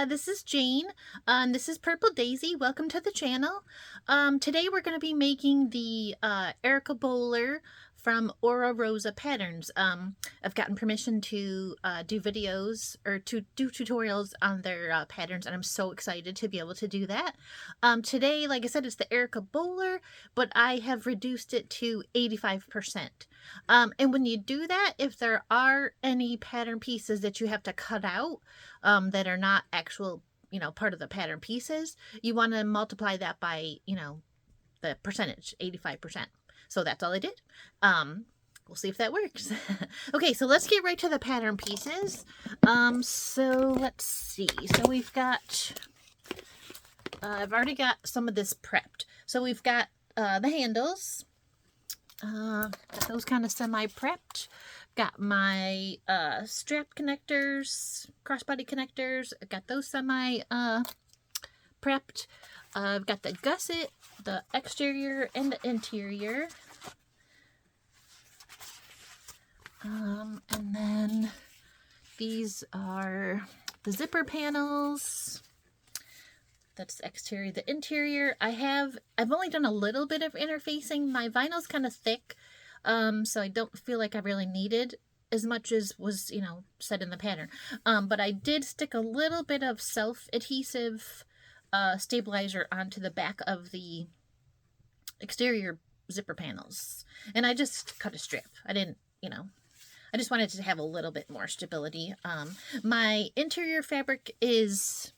this is Jane, and this is Purple Daisy. Welcome to the channel. Today we're going to be making the Erica Bowler from Oro Rosa patterns. I've gotten permission to do videos or to do tutorials on their patterns, and I'm so excited to be able to do that. Today, like I said, it's the Erica Bowler, but I have reduced it to 85%. And when you do that, if there are any pattern pieces that you have to cut out that are not actual, part of the pattern pieces, you want to multiply that by, the percentage, 85%. So that's all I did. We'll see if that works. Okay, so let's get right to the pattern pieces. So let's see. So we've got, I've already got some of this prepped. So we've got the handles. Got those kind of semi-prepped. Got my strap connectors, crossbody connectors. I got those semi-prepped. I've got the gusset, the exterior and the interior. And then these are the zipper panels. That's the exterior, the interior. I've only done a little bit of interfacing. My vinyl's kind of thick, so I don't feel like I really needed as much as was, said in the pattern. But I did stick a little bit of self-adhesive stabilizer onto the back of the exterior zipper panels. And I just cut a strip. I didn't, I just wanted to have a little bit more stability. My interior fabric is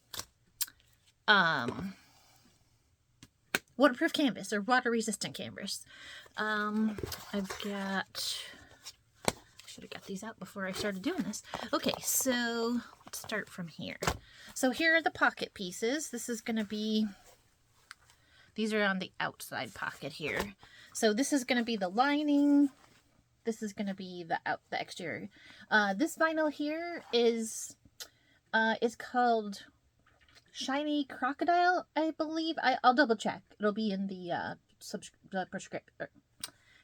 waterproof canvas or water resistant canvas. I've got, I should have got these out before I started doing this. Okay, so let's start from here. So here are the pocket pieces. This is going to be, these are on the outside pocket here. So this is going to be the lining. This is going to be the exterior. This vinyl here is called Shiny Crocodile, I believe. I'll double check. It'll be in the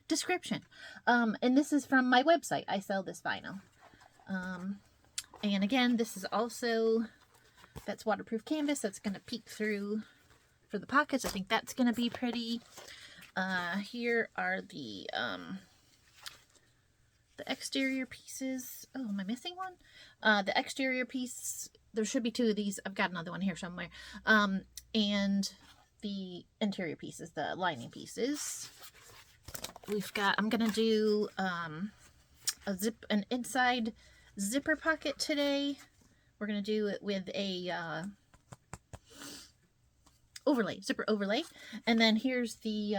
description. And this is from my website. I sell this vinyl. And again, this is also, that's waterproof canvas. That's going to peek through for the pockets. I think that's going to be pretty. Here are the exterior pieces. Oh, am I missing one? The exterior piece, there should be two of these. I've got another one here somewhere. And the interior pieces, the lining pieces. We've got, I'm going to do an inside zipper pocket today. We're going to do it with a overlay, zipper overlay. And then here's the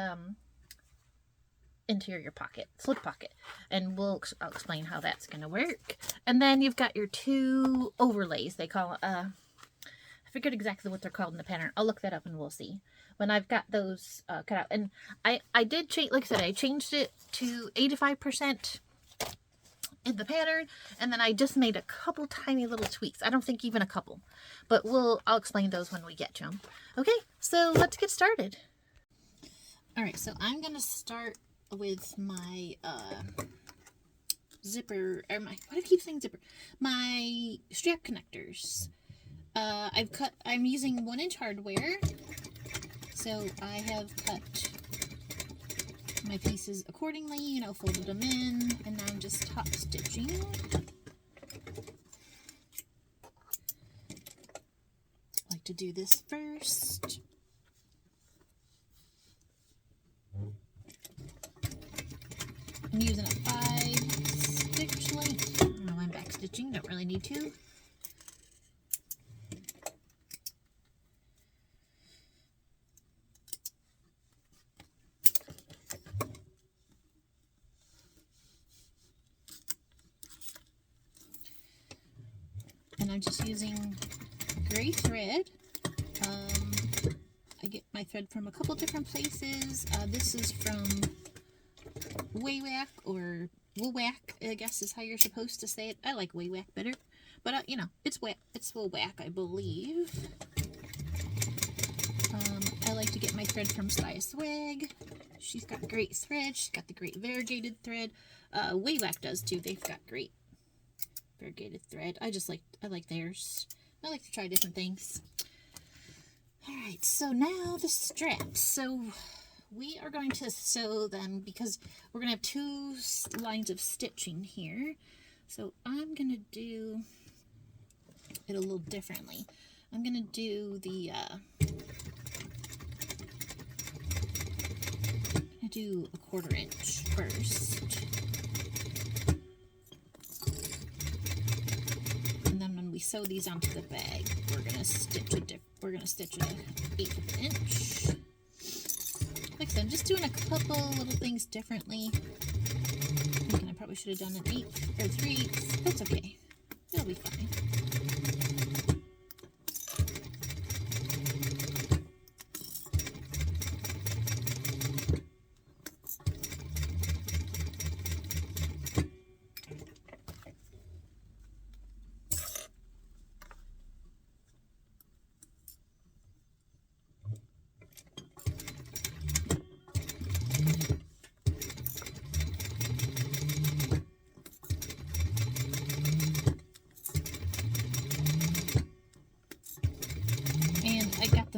interior pocket, slip pocket, and I'll explain how that's going to work. And then you've got your two overlays. They call it, I forget exactly what they're called in the pattern. I'll look that up and we'll see. When I've got those cut out, and I did change, like I said, I changed it to 85% in the pattern, and then I just made a couple tiny little tweaks. I don't think even a couple, but I'll explain those when we get to them. Okay, so let's get started. All right, so I'm gonna start with my zipper, or why do I keep saying zipper? My strap connectors. I'm using 1-inch hardware, so I have cut my pieces accordingly, folded them in, and now I'm just top stitching. I like to do this first. I'm using a 5-stitch length. I don't know why I'm back stitching, don't really need to. And I'm just using gray thread. I get my thread from a couple different places. This is from Waywack, or Woolwack, I guess is how you're supposed to say it. I like Waywack better, but it's Woolwack, I believe. I like to get my thread from Style Swag. She's got great thread. She's got the great variegated thread. Waywack does too. They've got great variegated thread. I like theirs. I like to try different things. Alright, so now the straps. So we are going to sew them because we're going to have two lines of stitching here. So I'm going to do it a little differently. I'm going to do the I do a 1/4 inch first, and then when we sew these onto the bag, we're gonna stitch a 1/8 inch. Like I said, I'm just doing a couple little things differently. I'm thinking I probably should have done an 1/8 or 3/8. That's okay. It'll be fine.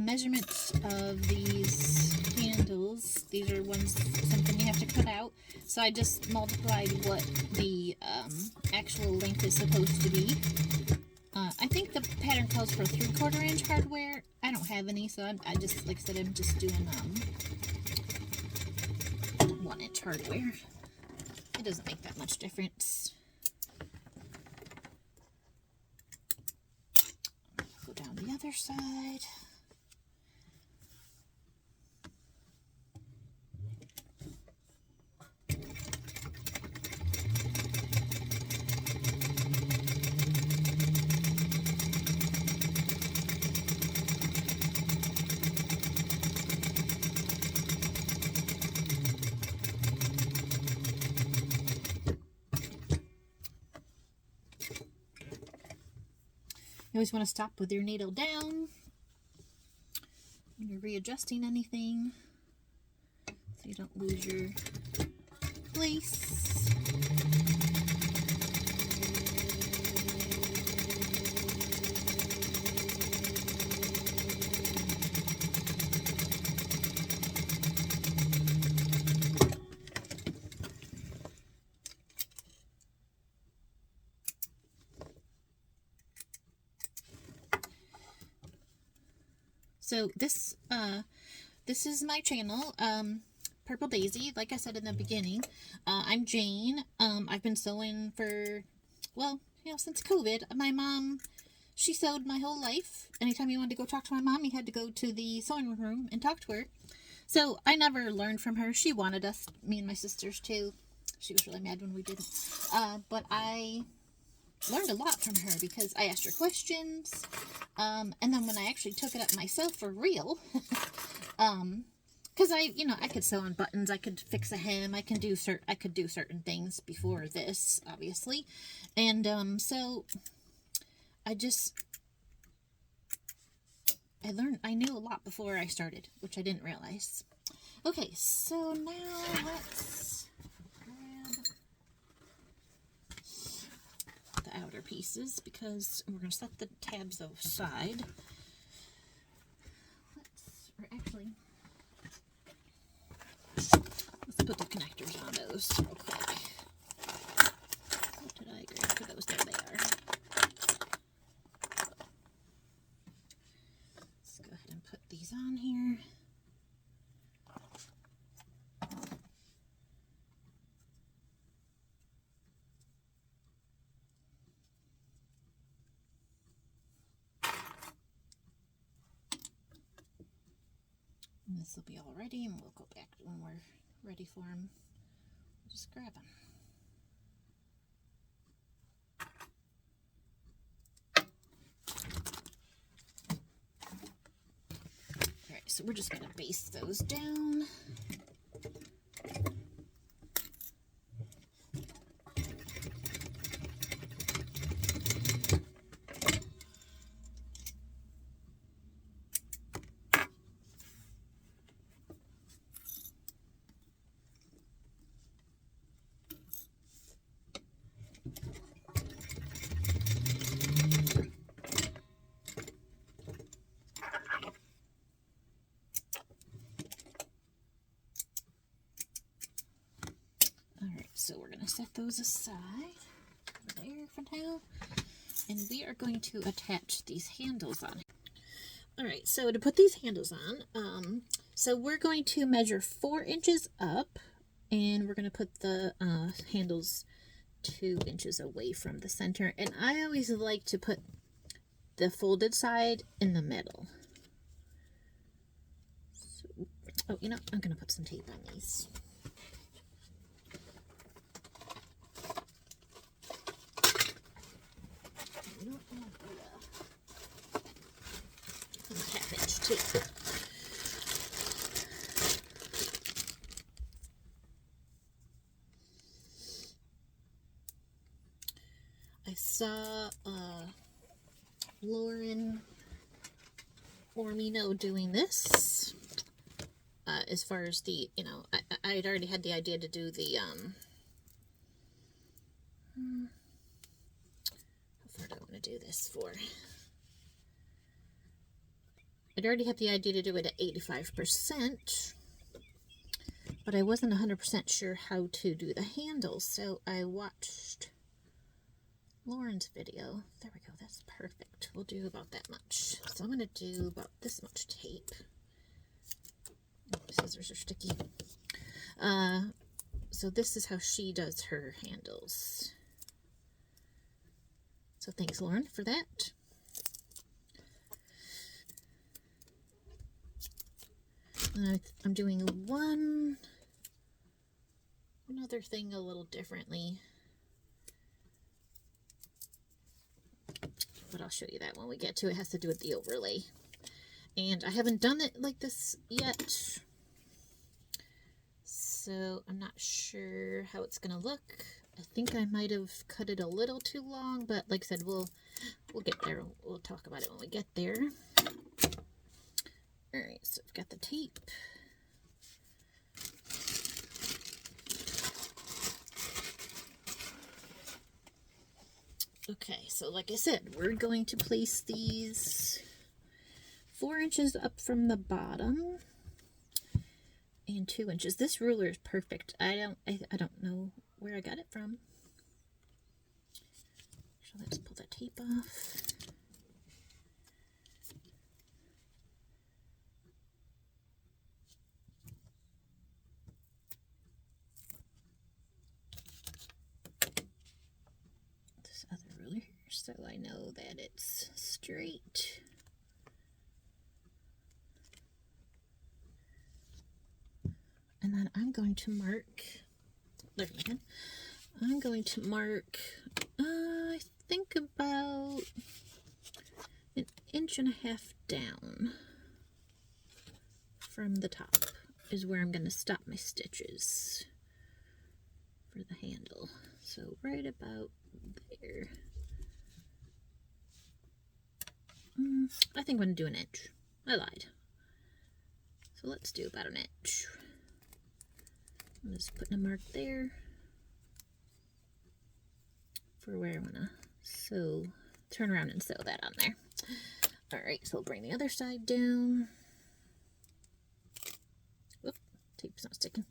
Measurements of these handles. These are something you have to cut out. So I just multiplied what the actual length is supposed to be. I think the pattern calls for 3/4 inch hardware. I don't have any, so I just, like I said, I'm just doing 1 inch hardware. It doesn't make that much difference. Go down the other side. You always want to stop with your needle down when you're readjusting anything so you don't lose your place. So this is my channel, Purple Daisy. Like I said in the beginning, I'm Jane. I've been sewing for, well, since COVID. My mom, she sewed my whole life. Anytime you wanted to go talk to my mom, you had to go to the sewing room and talk to her. So I never learned from her. She wanted us, me and my sisters too. She was really mad when we didn't. But I learned a lot from her because I asked her questions, and then when I actually took it up myself for real, because I could sew on buttons, I could fix a hem, I could do certain things before this, obviously, and so I knew a lot before I started, which I didn't realize. Okay, so now let's the outer pieces because we're going to set the tabs aside. Let's put the connectors on those real quick. What did I grab for those? There they are. Let's go ahead and put these on here. And this will be all ready, and we'll go back when we're ready for them. We'll just grab them. Alright, so we're just going to base those down. so we're going to set those aside over there for now. And we are going to attach these handles on. Alright, so to put these handles on, so we're going to measure 4 inches up, and we're going to put the handles 2 inches away from the center. And I always like to put the folded side in the middle. So, oh, you know, I'm going to put some tape on these. Half-inch tape. I saw Lauren Ormino doing this. As far as the, you know, I had already had the idea to do the, how far do I want to do this for? I'd already had the idea to do it at 85%, but I wasn't 100% sure how to do the handles, so I watched Lauren's video. There we go, that's perfect. We'll do about that much. So I'm going to do about this much tape. Scissors are sticky. So this is how she does her handles. So thanks, Lauren, for that. And I'm doing one other thing a little differently. But I'll show you that when we get to it. It has to do with the overlay. And I haven't done it like this yet, so I'm not sure how it's gonna look. I think I might have cut it a little too long, but like I said, we'll get there. We'll talk about it when we get there. Alright, so I've got the tape. Okay, so like I said, we're going to place these 4 inches up from the bottom and 2 inches. This ruler is perfect. I don't know where I got it from. So let's pull that tape off. This other ruler, so I know that it's straight. And then I'm going to mark, I'm going to mark, I think about 1.5 inches down from the top is where I'm going to stop my stitches for the handle. So right about there. I think I'm going to do 1 inch. I lied. So let's do about 1 inch. I'm just putting a mark there for where I want to sew, turn around and sew that on there. Alright, so we'll bring the other side down. Whoop, tape's not sticking.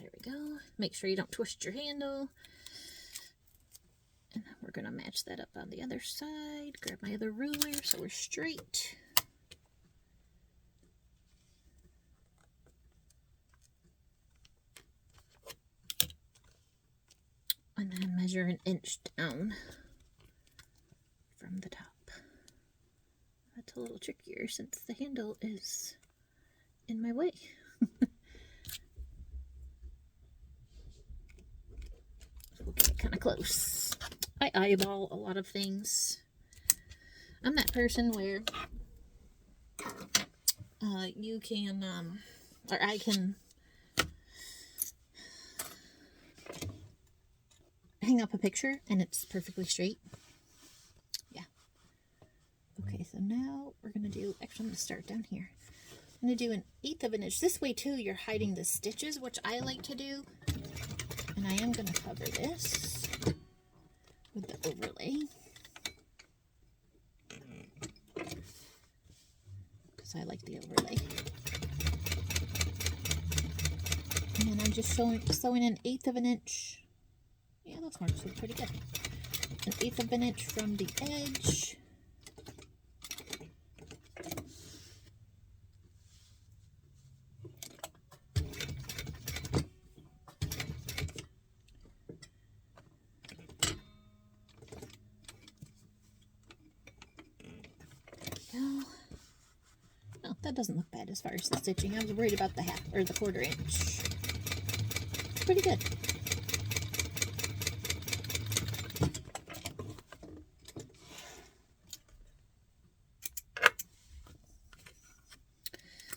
There we go. Make sure you don't twist your handle. And then we're going to match that up on the other side. Grab my other ruler so we're straight. And then measure 1 inch down from the top. That's a little trickier since the handle is in my way. We'll get it kind of close. I eyeball a lot of things. I'm that person where you can, or I can hang up a picture and it's perfectly straight. Yeah. Okay, so now we're going to do, actually I'm going to start down here. I'm going to do 1/8 of an inch. This way too, you're hiding the stitches, which I like to do. And I am going to cover this with the overlay. Because I like the overlay. And then I'm just sewing 1/8 of an inch. Yeah, those marks look pretty good. 1/8 of an inch from the edge. Oh, that doesn't look bad as far as the stitching. I was worried about the half or the 1/4 inch. Pretty good.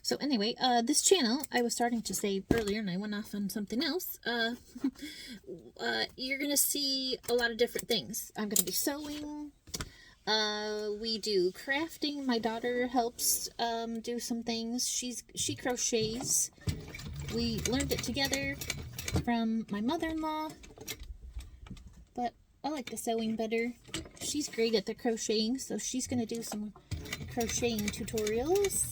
So anyway, this channel, I was starting to say earlier, and I went off on something else. You're going to see a lot of different things. I'm going to be sewing. We do crafting. My daughter helps do some things. She crochets. We learned it together from my mother-in-law, but I like the sewing better. She's great at the crocheting, so she's going to do some crocheting tutorials.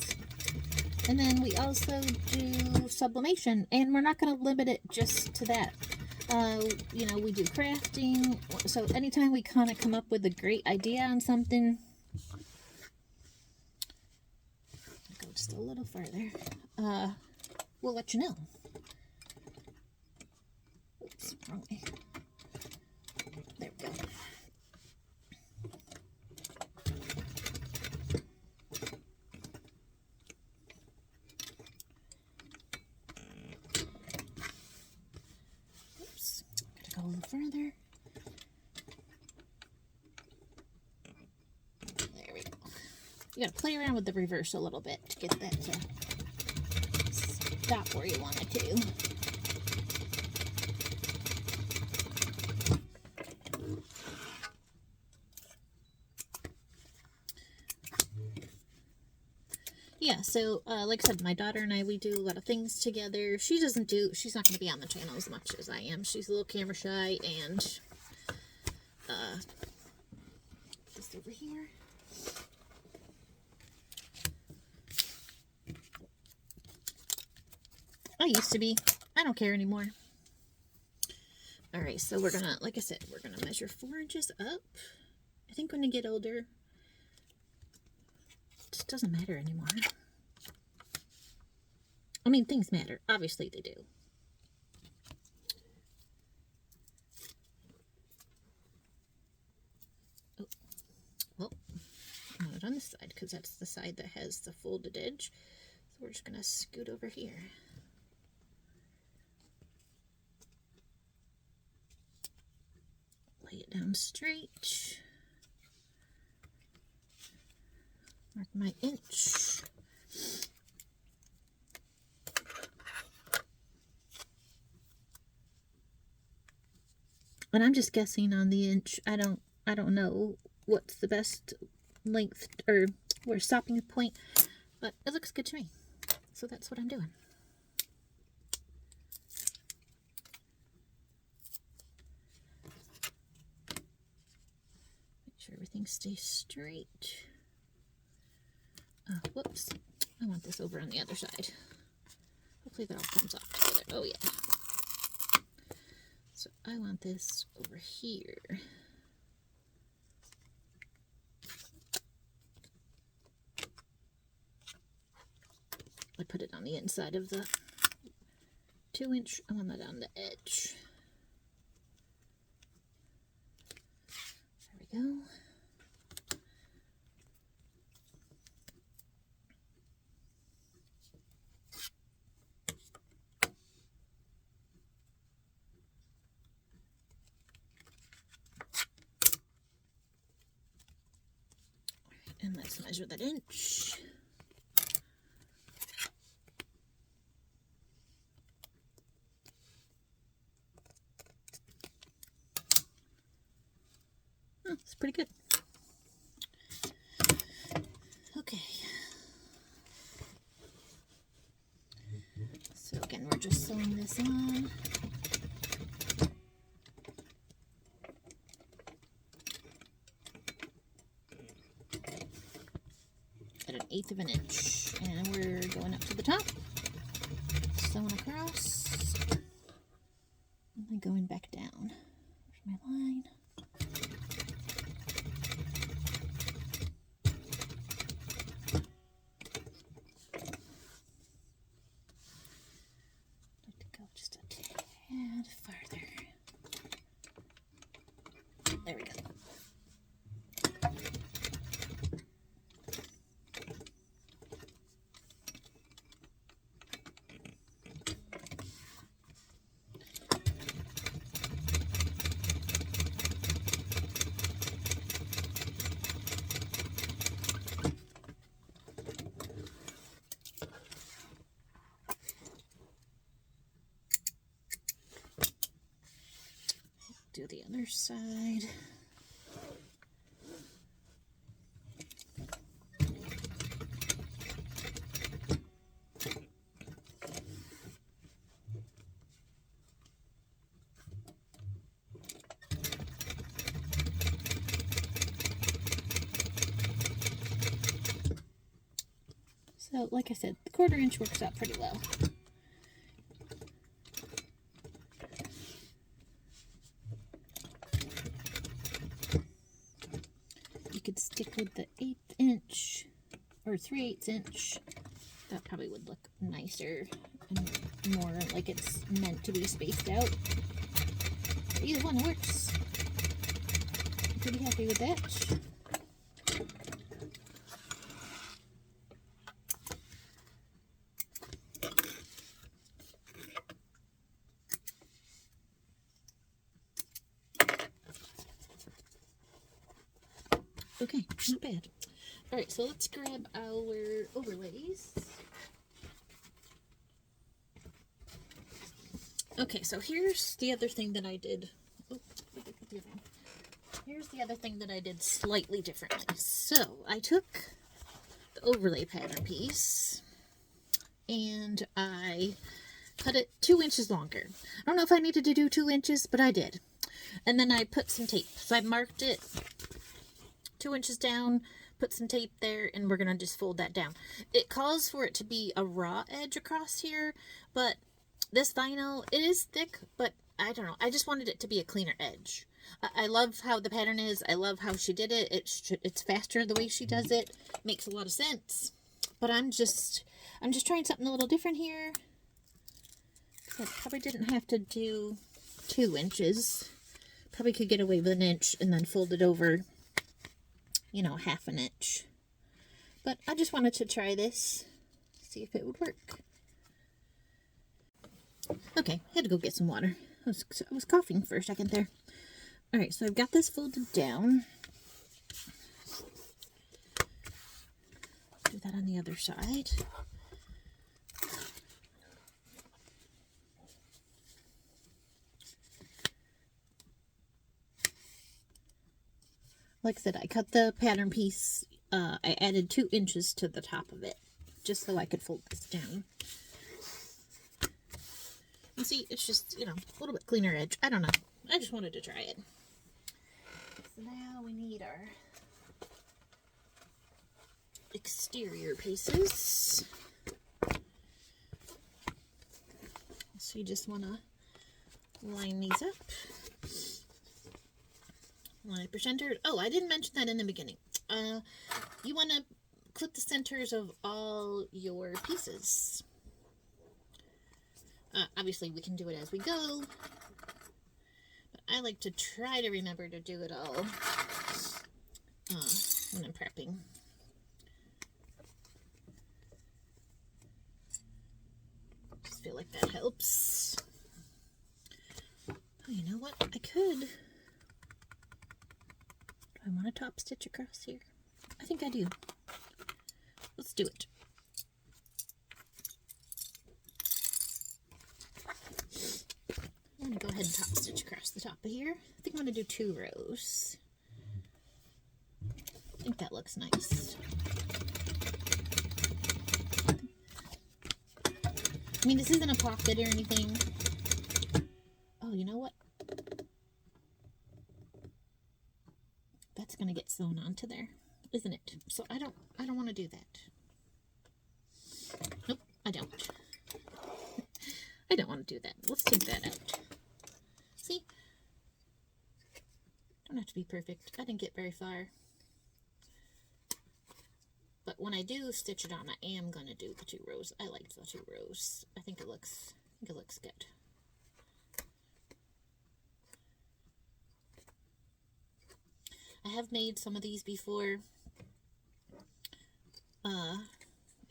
And then we also do sublimation, and we're not going to limit it just to that. You know, we do crafting, so anytime we kind of come up with a great idea on something, I'll go just a little further, we'll let you know. Oops, wrong way. There we go. A little further. There we go. You gotta play around with the reverse a little bit to get that to stop where you want it to. Yeah, so like I said, my daughter and I, we do a lot of things together. She's not going to be on the channel as much as I am. She's a little camera shy, and this over here. I used to be. I don't care anymore. Alright, so we're gonna, like I said, we're gonna measure 4 inches up. I think when you get older, it just doesn't matter anymore. I mean, things matter. Obviously they do. Oh, well, not it on this side, because that's the side that has the folded edge. So we're just going to scoot over here. Lay it down straight. Mark my inch. And I'm just guessing on the inch. I don't know what's the best length or where stopping point, but it looks good to me. So that's what I'm doing. Make sure everything stays straight. Whoops. I want this over on the other side. Hopefully that all comes off together. Oh yeah. So I want this over here. I put it on the inside of the 2-inch. I want that on the edge. There we go. And let's measure that inch. Oh, it's pretty good. Okay. So again, we're just sewing this on. At 1/8 of an inch. And we're going up to the top, sewing across, and then going back down. There's my line. I'd like to go just a tad farther. There we go. Do the other side. So, like I said, the 1/4 inch works out pretty well. You could stick with the 1/8 inch or 3/8 inch. That probably would look nicer and more like it's meant to be spaced out. Either one works. I'm pretty happy with that. Okay, not bad. Alright, so let's grab our overlays. Okay, so here's the other thing that I did. Oh, here's the other thing that I did slightly differently. So, I took the overlay pattern piece and I cut it 2 inches longer. I don't know if I needed to do 2 inches, but I did. And then I put some tape. So I marked it 2 inches down, put some tape there, and we're going to just fold that down. It calls for it to be a raw edge across here, but this vinyl, it is thick, but I don't know. I just wanted it to be a cleaner edge. I love how the pattern is. I love how she did it. It's faster the way she does it. Makes a lot of sense. But I'm just trying something a little different here. I probably didn't have to do 2 inches. Probably could get away with 1 inch and then fold it over, you know, 1/2 inch. But I just wanted to try this, see if it would work. Okay, had to go get some water. I was coughing for a second there. Alright, so I've got this folded down. Do that on the other side. Like I said, I cut the pattern piece. I added 2 inches to the top of it, just so I could fold this down. You see, it's just, you know, a little bit cleaner edge. I don't know. I just wanted to try it. So now we need our exterior pieces. So you just want to line these up. Line up your centers. Oh, I didn't mention that in the beginning. You want to clip the centers of all your pieces. Obviously, we can do it as we go, but I like to try to remember to do it all when I'm prepping. Just feel like that helps. Oh, you know what? I could. Do I want a top stitch across here? I think I do. Let's do it. I'm going to go ahead and top stitch across the top of here. I think I'm going to do 2 rows. I think that looks nice. I mean, this isn't a pocket or anything. Oh, you know what? That's going to get sewn onto there, isn't it? So I don't want to do that. do that. Let's take that out. See? Don't have to be perfect. I didn't get very far. But when I do stitch it on, I am going to do the 2 rows. I like the 2 rows. I think it looks good. I have made some of these before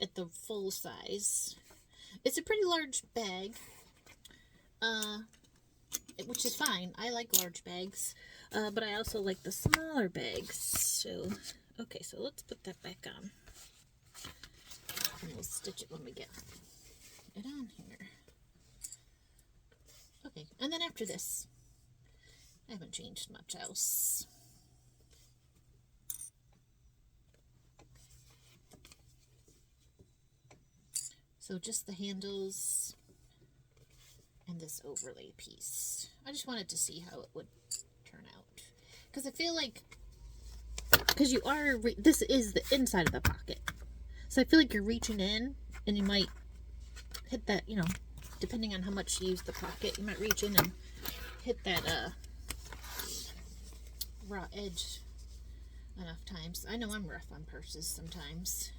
at the full size. It's a pretty large bag, which is fine. I like large bags, but I also like the smaller bags. So, okay, so let's put that back on. And we'll stitch it when we get it on here. Okay, and then after this, I haven't changed much else. So just the handles and this overlay piece. I just wanted to see how it would turn out. Because I feel like, because you are, this is the inside of the pocket. So I feel like you're reaching in and you might hit that, you know, depending on how much you use the pocket, you might reach in and hit that raw edge enough times. I know I'm rough on purses sometimes.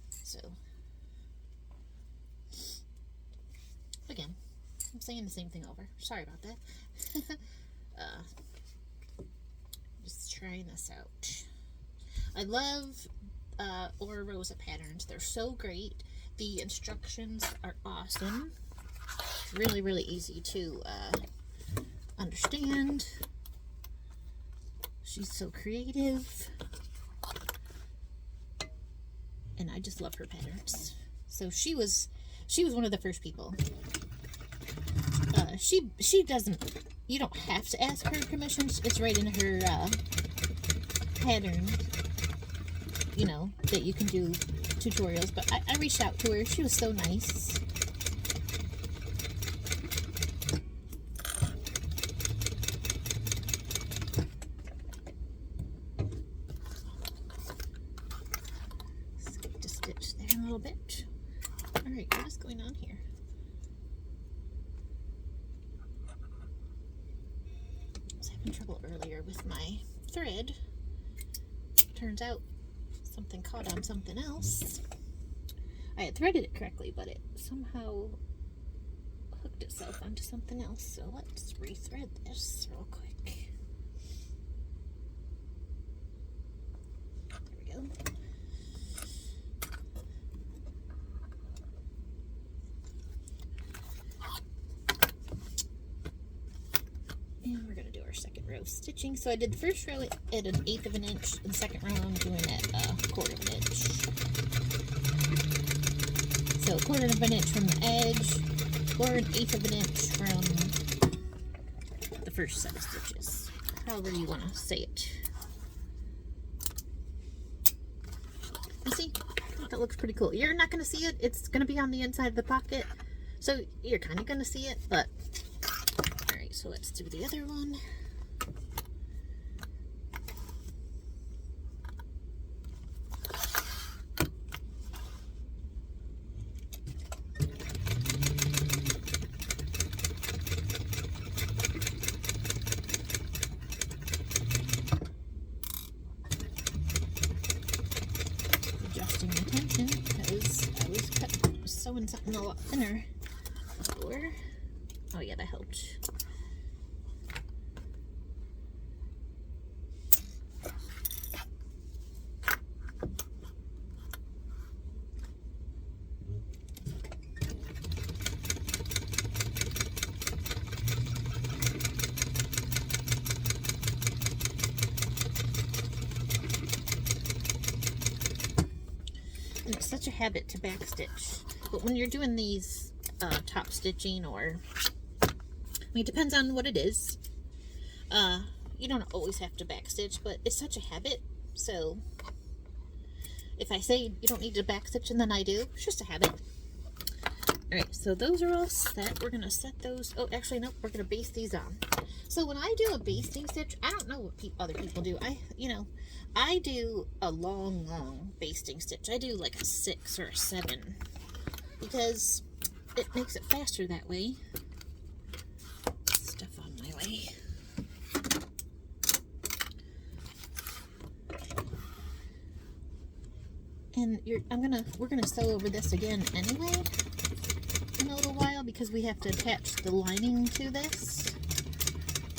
So, again, I'm saying the same thing over. Sorry about that. Just trying this out. I love Oro Rosa patterns. They're so great. The instructions are awesome. Really, really easy to understand. She's so creative. And I just love her patterns. So she was one of the first people. She doesn't, you don't have to ask her permissions. It's right in her pattern, you know, that you can do tutorials. But I reached out to her. She was so nice. Skip to stitch there a little bit. All right, what is going on here? I was having trouble earlier with my thread. Turns out something caught on something else. I had threaded it correctly, but it somehow hooked itself onto something else. So let's rethread this real quick. There we go. And we're going to do our second row stitching. So I did the first row at 1/8 of an inch, and the second row I'm doing at 1/4 of an inch. So 1/4 of an inch from the edge, or 1/8 of an inch from the first set of stitches. However you want to say it. And see, I think that looks pretty cool. You're not going to see it. It's going to be on the inside of the pocket. So you're kind of going to see it, but alright, so let's do the other one. Adjusting my tension because I was sewing something a lot thinner before. Oh yeah, that helped. And it's such a habit to backstitch, but when you're doing these top stitching, or I mean, it depends on what it is. You don't always have to backstitch, but it's such a habit. So if I say you don't need to backstitch and then I do, it's just a habit. Alright, so those are all set. We're going to set those. Oh, actually, no, we're going to baste these on. So when I do a basting stitch, I don't know what other people do. I do a long basting stitch. I do like a 6 or a 7 because it makes it faster that way. Stuff on my way. And we're gonna sew over this again anyway in a little while because we have to attach the lining to this.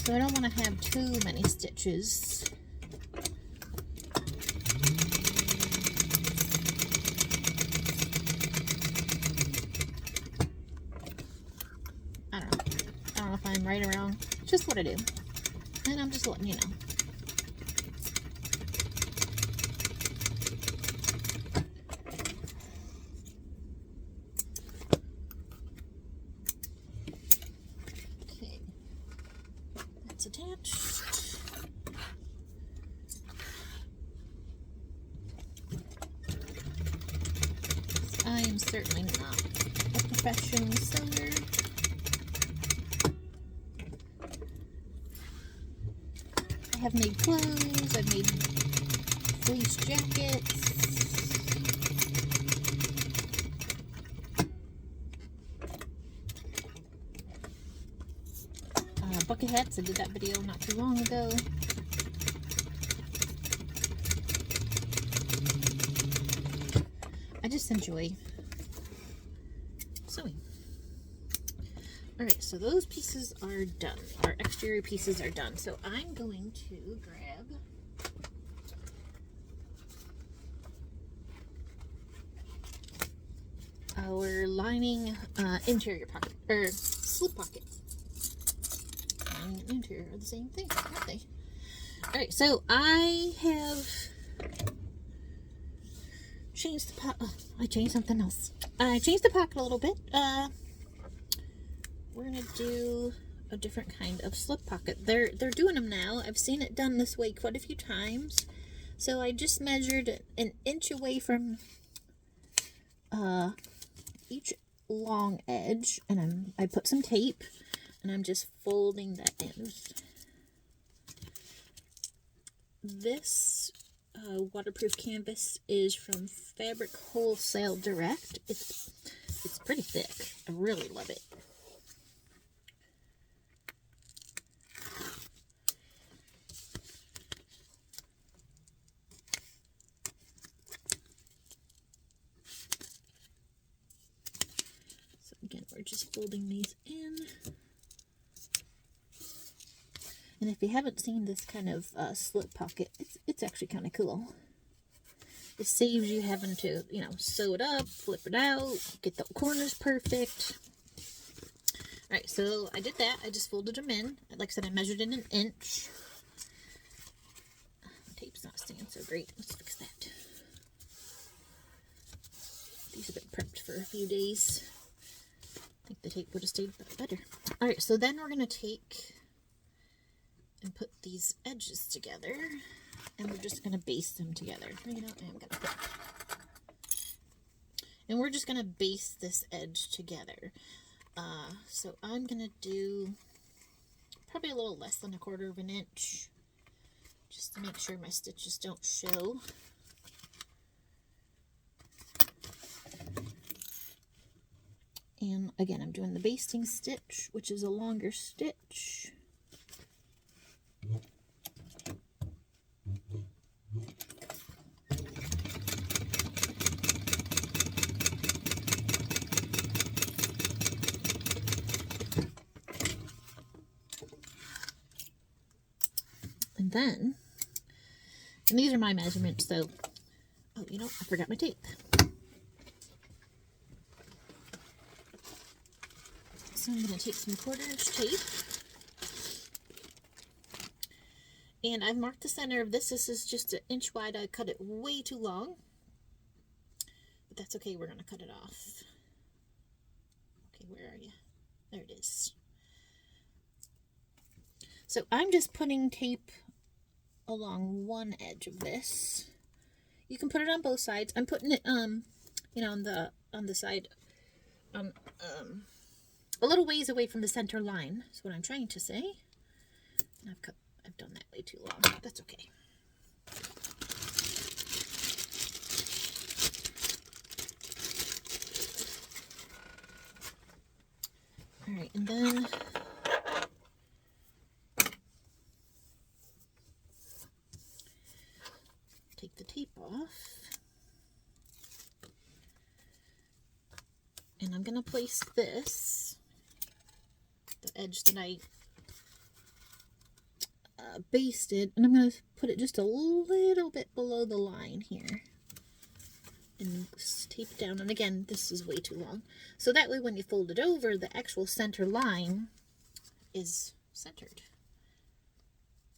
So I don't want to have too many stitches. I don't know if I'm right or wrong. It's just what I do. And I'm just letting you know. Attached. I am certainly not a professional sewer. I have made clothes, I've made fleece jackets. Bucket hats, I did that video not too long ago. I just enjoy sewing. Alright, so those pieces are done. Our exterior pieces are done. So I'm going to grab our lining interior pocket, or slip pocket. Lining and interior are the same thing, aren't they? Alright, so I have changed the pocket. Oh, I changed something else. I changed the pocket a little bit. We're gonna do a different kind of slip pocket. They're doing them now. I've seen it done this way quite a few times. So I just measured an inch away from each long edge, and I put some tape, and I'm just folding that in. This waterproof canvas is from Fabric Wholesale Direct. It's pretty thick. I really love it. So again, we're just folding these in. And if you haven't seen this kind of slip pocket, it's actually kind of cool. It saves you having to, you know, sew it up, flip it out, get the corners perfect. Alright, so I did that. I just folded them in. Like I said, I measured in an inch. The tape's not staying so great. Let's fix that. These have been prepped for a few days. I think the tape would have stayed better. Alright, so then we're going to take and put these edges together, and we're just going to baste them together. You know, I'm going to put, and we're just going to baste this edge together. So I'm going to do probably a little less than 1/4 of an inch, just to make sure my stitches don't show. And again, I'm doing the basting stitch, which is a longer stitch. And then, and these are my measurements, so, oh, you know, I forgot my tape. So I'm going to take some 1/4 inch tape. And I've marked the center of this. This is just 1 inch wide. I cut it way too long. But that's okay. We're going to cut it off. Okay, where are you? There it is. So I'm just putting tape along one edge of this. You can put it on both sides. I'm putting it, you know, on the side, a little ways away from the center line. Is what I'm trying to say. And I've done that way too long. That's okay. All right, and then take the tape off. And I'm going to place this, the edge that I basted, and I'm going to put it just a little bit below the line here. And tape it down. And again, this is way too long. So that way when you fold it over, the actual center line is centered.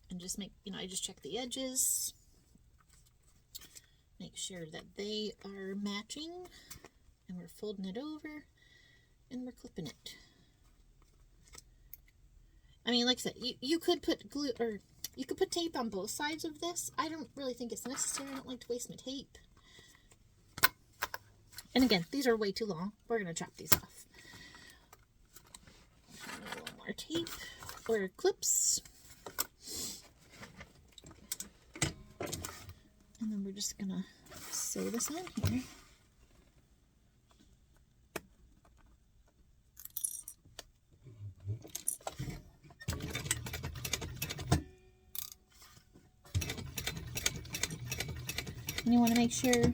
And just make, I just check the edges. Make sure that they are matching. And we're folding it over. And we're clipping it. I mean, like I said, you could put glue, or you could put tape on both sides of this. I don't really think it's necessary. I don't like to waste my tape. And again, these are way too long. We're going to chop these off. A little more tape or clips. And then we're just going to sew this on here. And you want to make sure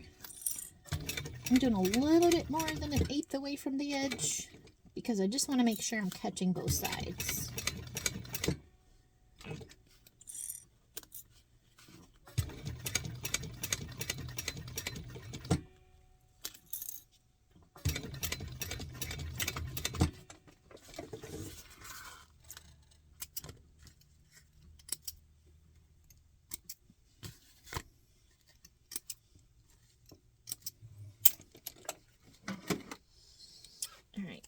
I'm doing a little bit more than 1/8 away from the edge because I just want to make sure I'm catching both sides.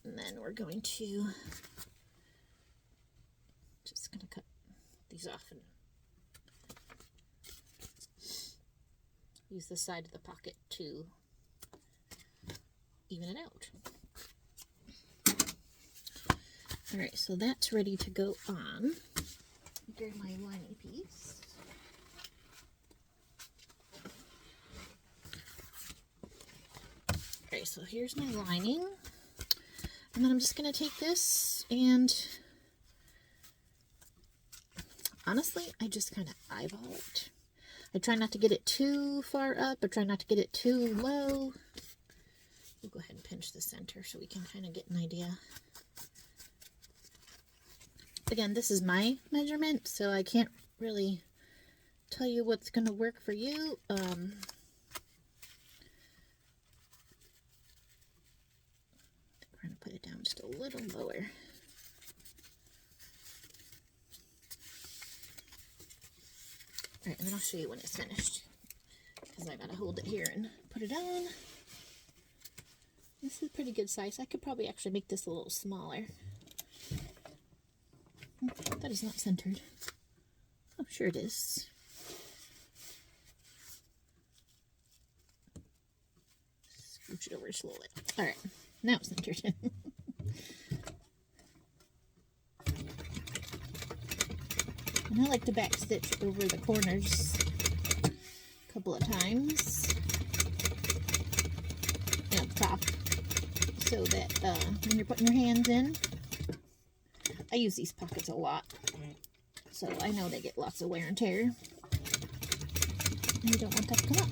And then we're going to cut these off and use the side of the pocket to even it out. All right, so that's ready to go on. Grab my lining piece. All right, so here's my lining. And then I'm just going to take this and honestly, I just kind of eyeball it. I try not to get it too far up. I try not to get it too low. We'll go ahead and pinch the center so we can kind of get an idea. Again, this is my measurement, so I can't really tell you what's going to work for you. We're going to put it down just a little lower. Alright, and then I'll show you when it's finished. Because I gotta hold it here and put it on. This is a pretty good size. I could probably actually make this a little smaller. That is not centered. Oh, sure it is. Scooch it over just a little bit. Alright. Now it's centered. And I like to back stitch over the corners a couple of times and up top so that when you're putting your hands in, I use these pockets a lot, so I know they get lots of wear and tear, and you don't want that to come up.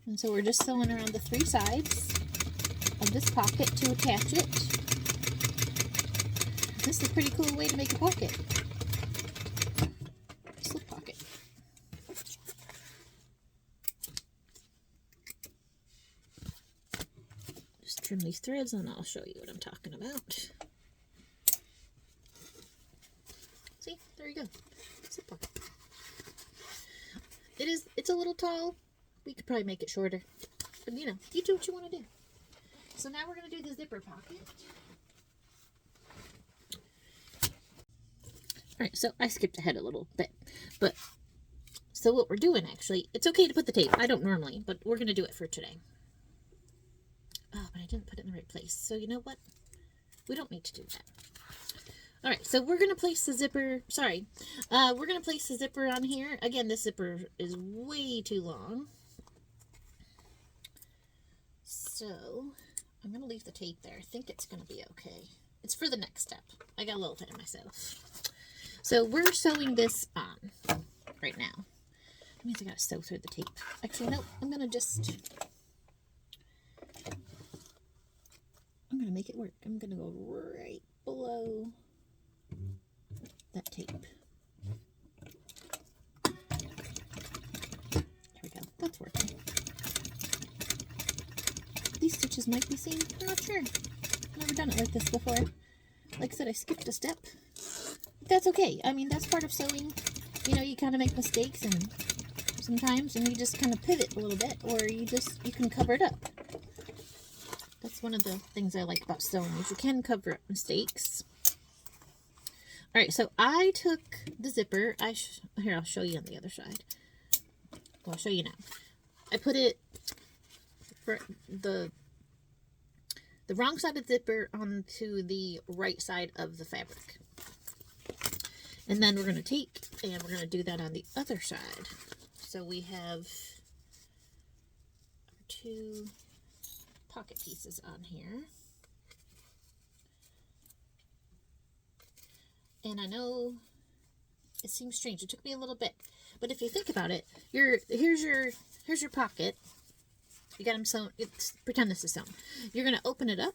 And so we're just sewing around the 3 sides of this pocket to attach it. This is a pretty cool way to make a pocket. Slip pocket. Just trim these threads and I'll show you what I'm talking about. See, there you go. Slip pocket. It's a little tall. We could probably make it shorter, but you know, you do what you want to do. So now we're going to do the zipper pocket. Alright, so I skipped ahead a little bit, but so what we're doing actually, it's okay to put the tape. I don't normally, but we're going to do it for today. Oh, but I didn't put it in the right place. So you know what? We don't need to do that. All right, so we're going to place the zipper, we're going to place the zipper on here. Again, this zipper is way too long. So I'm going to leave the tape there. I think it's going to be okay. It's for the next step. I got a little ahead of myself. So we're sewing this on right now. That means I got to sew through the tape. Actually, no, I'm going to make it work. I'm going to go right below that tape. There we go. That's working. These stitches might be seen. I'm not sure. I've never done it like this before. Like I said, I skipped a step. That's okay. I mean, that's part of sewing. You know, you kind of make mistakes and sometimes, and you just kind of pivot a little bit, or you can cover it up. That's one of the things I like about sewing, is you can cover up mistakes. Alright, so I took the zipper. Here, I'll show you on the other side. Well, I'll show you now. I put it for the wrong side of the zipper onto the right side of the fabric. And then we're going to take and we're going to do that on the other side. So we have our 2 pocket pieces on here. And I know it seems strange. It took me a little bit, but if you think about it, here's your pocket. You got them sewn. Pretend this is sewn. You're going to open it up,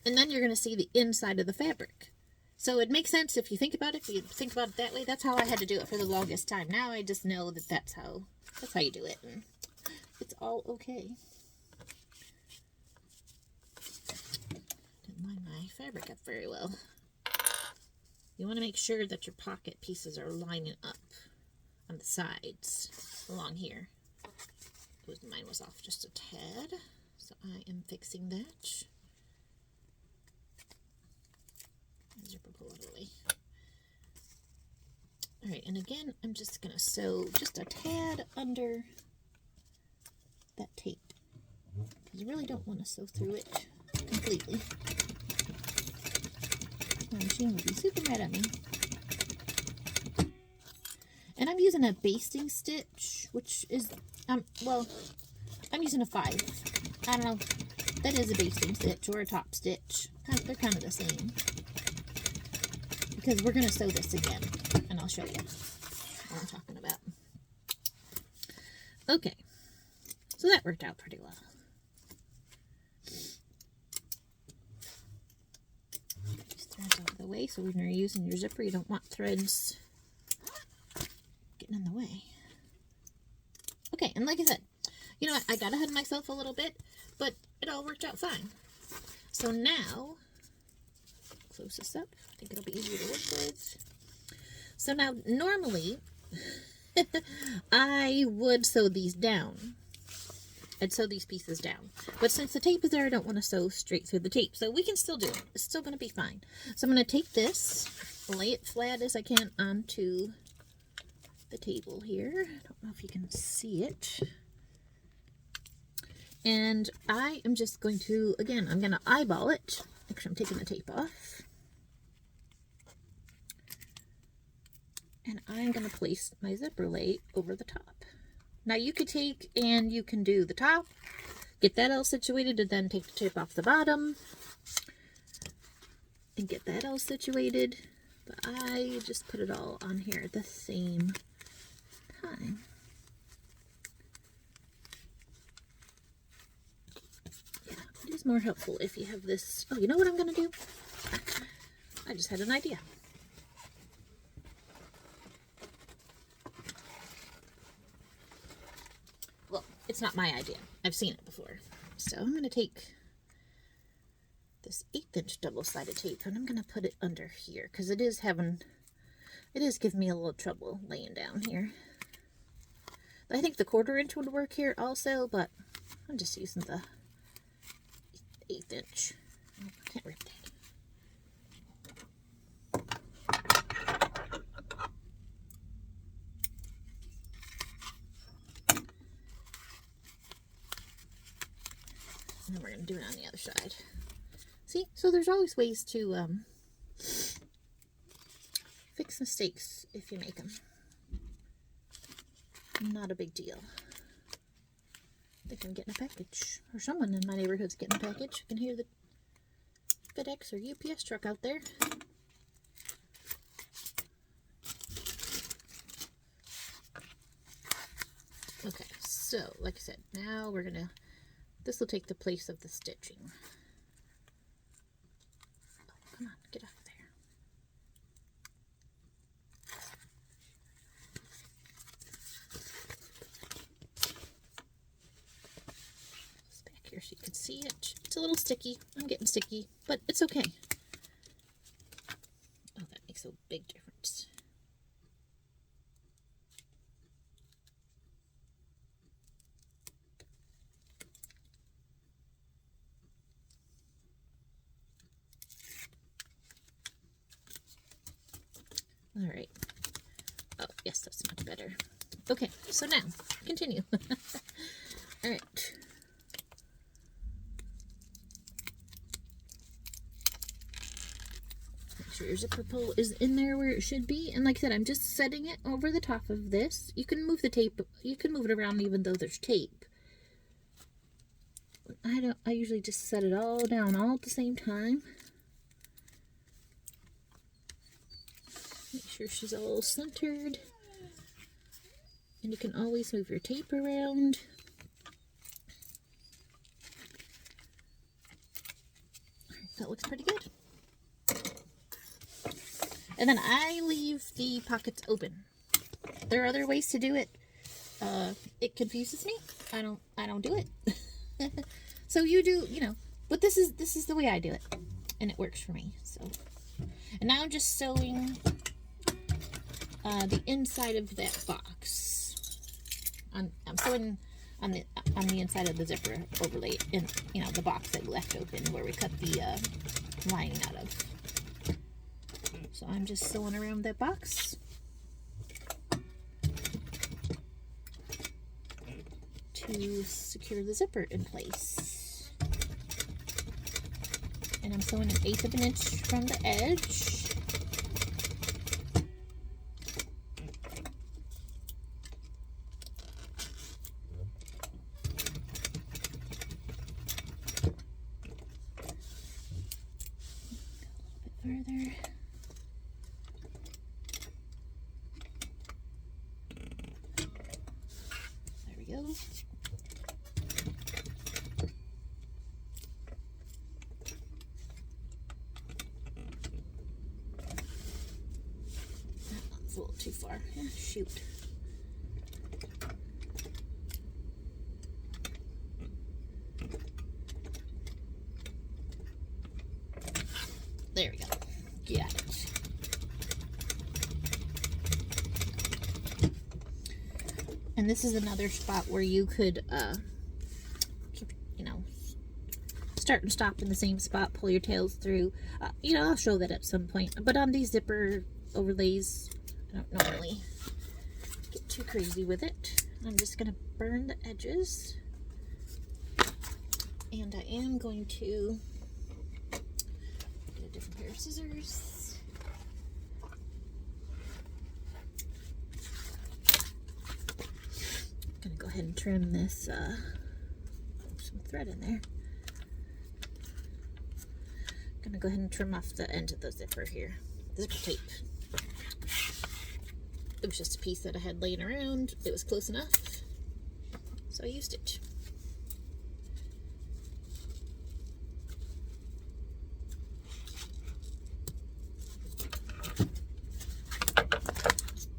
and then you're going to see the inside of the fabric. So it makes sense if you think about it. If you think about it that way, that's how I had to do it for the longest time. Now I just know that that's how you do it, and it's all okay. Didn't line my fabric up very well. You want to make sure that your pocket pieces are lining up on the sides along here. Mine was off just a tad, so I am fixing that. Zipper pull it away. Alright, and again, I'm just going to sew just a tad under that tape, because I really don't want to sew through it completely. My machine would be super mad at me. And I'm using a basting stitch, which is, well, I'm using a 5. I don't know, that is a basting stitch or a top stitch. They're kind of the same. Because we're going to sew this again, and I'll show you what I'm talking about. Okay, so that worked out pretty well. Threads out of the way, so when you're using your zipper, you don't want threads getting in the way. Okay, and like I said, you know what, I got ahead of myself a little bit, but it all worked out fine. So now, close this up. I think it'll be easier to work with. So now, normally, I would sew these down. I'd sew these pieces down. But since the tape is there, I don't want to sew straight through the tape. So we can still do it. It's still going to be fine. So I'm going to take this, lay it flat as I can onto the table here. I don't know if you can see it. And I am just going to, again, I'm going to eyeball it. Actually, I'm taking the tape off. And I'm going to place my zipper lay over the top. Now you could take and you can do the top, get that all situated, and then take the tape off the bottom and get that all situated. But I just put it all on here at the same time. Yeah, it is more helpful if you have this. Oh, you know what I'm going to do? I just had an idea. It's not my idea. I've seen it before. So I'm going to take this 1/8" double-sided tape and I'm going to put it under here because it is giving me a little trouble laying down here. I think the 1/4" would work here also, but I'm just using the 1/8". Oh, I can't rip that. And then we're going to do it on the other side. See? So there's always ways to mistakes if you make them. Not a big deal. I think I'm getting a package, or someone in my neighborhood's getting a package. I can hear the FedEx or UPS truck out there. Okay, so like I said, now we're gonna, this will take the place of the stitching. Oh, come on, get off there. It's back here so you can see it. It's a little sticky. I'm getting sticky, but it's okay. Oh, that makes a big difference. All right. Oh, yes, that's much better. Okay, so now, continue. All right. Make sure your zipper pull is in there where it should be. And like I said, I'm just setting it over the top of this. You can move the tape, you can move it around even though there's tape. I usually just set it all down all at the same time. Make sure she's all centered. And you can always move your tape around. That looks pretty good. And then I leave the pockets open. There are other ways to do it. It confuses me. I don't do it. So you do, you know, but this is the way I do it. And it works for me. So, and now I'm just sewing the inside of that box. I'm sewing on the inside of the zipper overlay in, you know, the box that left open where we cut the lining out of. So I'm just sewing around that box to secure the zipper in place. And I'm sewing 1/8 of an inch from the edge. Further. There we go. That's a little too far. Shoot. There we go. Got it. And this is another spot where you could, you know, start and stop in the same spot, pull your tails through. You know, I'll show that at some point. But on these zipper overlays, I don't normally get too crazy with it. I'm just going to burn the edges. And I am going to get a different pair of scissors. I'm going to go ahead and trim this, some thread in there. I'm going to go ahead and trim off the end of the zipper here. Zipper tape. It was just a piece that I had laying around. It was close enough, so I used it.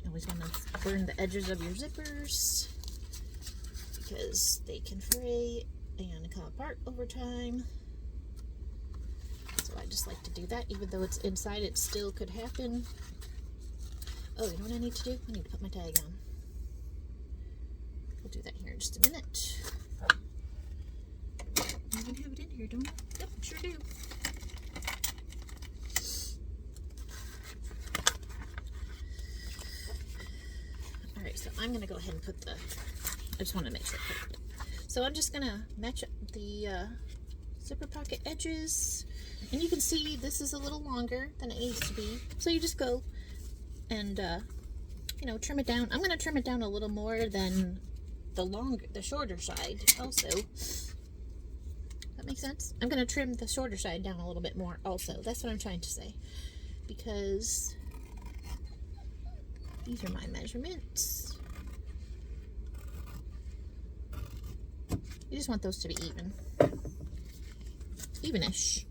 Always want to burn the edges of your zippers because they can fray and come apart over time. So I just like to do that. Even though it's inside, it still could happen. Oh, you know what I need to do? I need to put my tag on. We'll do that here in just a minute. I even have it in here, don't I? Yep, sure do. Alright, so I'm going to go ahead and put the... I just want to make sure I put it. So I'm just going to match up the zipper pocket edges. And you can see this is a little longer than it needs to be. So you just go and you know, trim it down. I'm going to trim it down a little more than the shorter side also. That makes sense? I'm going to trim the shorter side down a little bit more also. That's what I'm trying to say. Because these are my measurements. You just want those to be even. Evenish.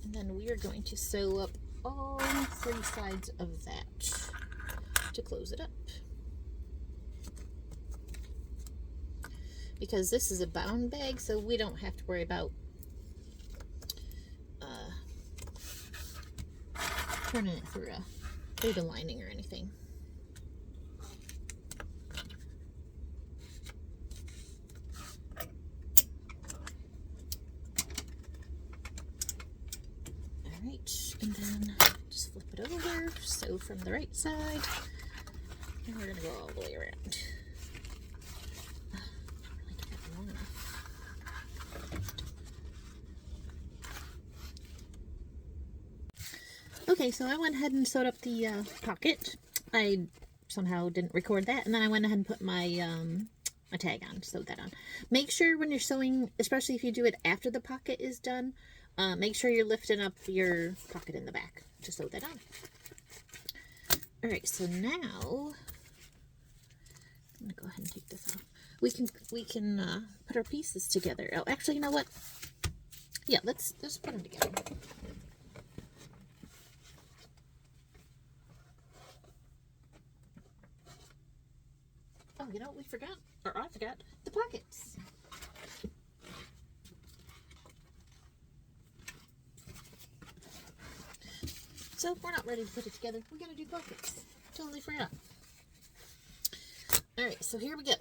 And then we are going to sew up all 3 sides of that to close it up. Because this is a bound bag, so we don't have to worry about turning it through a baby lining or anything. Alright, and then just flip it over, sew from the right side, and we're going to go all the way around. Okay, so I went ahead and sewed up the pocket. I somehow didn't record that, and then I went ahead and put my my tag on, sewed that on. Make sure when you're sewing, especially if you do it after the pocket is done, make sure you're lifting up your pocket in the back to sew that on. Alright, so now I'm gonna go ahead and take this off. We can put our pieces together. Oh, actually, you know what? Yeah, let's put them together. Oh, you know what we forgot? Or I forgot. The pockets. So if we're not ready to put it together, we gotta do pockets. Totally forgot. Alright, so here we go.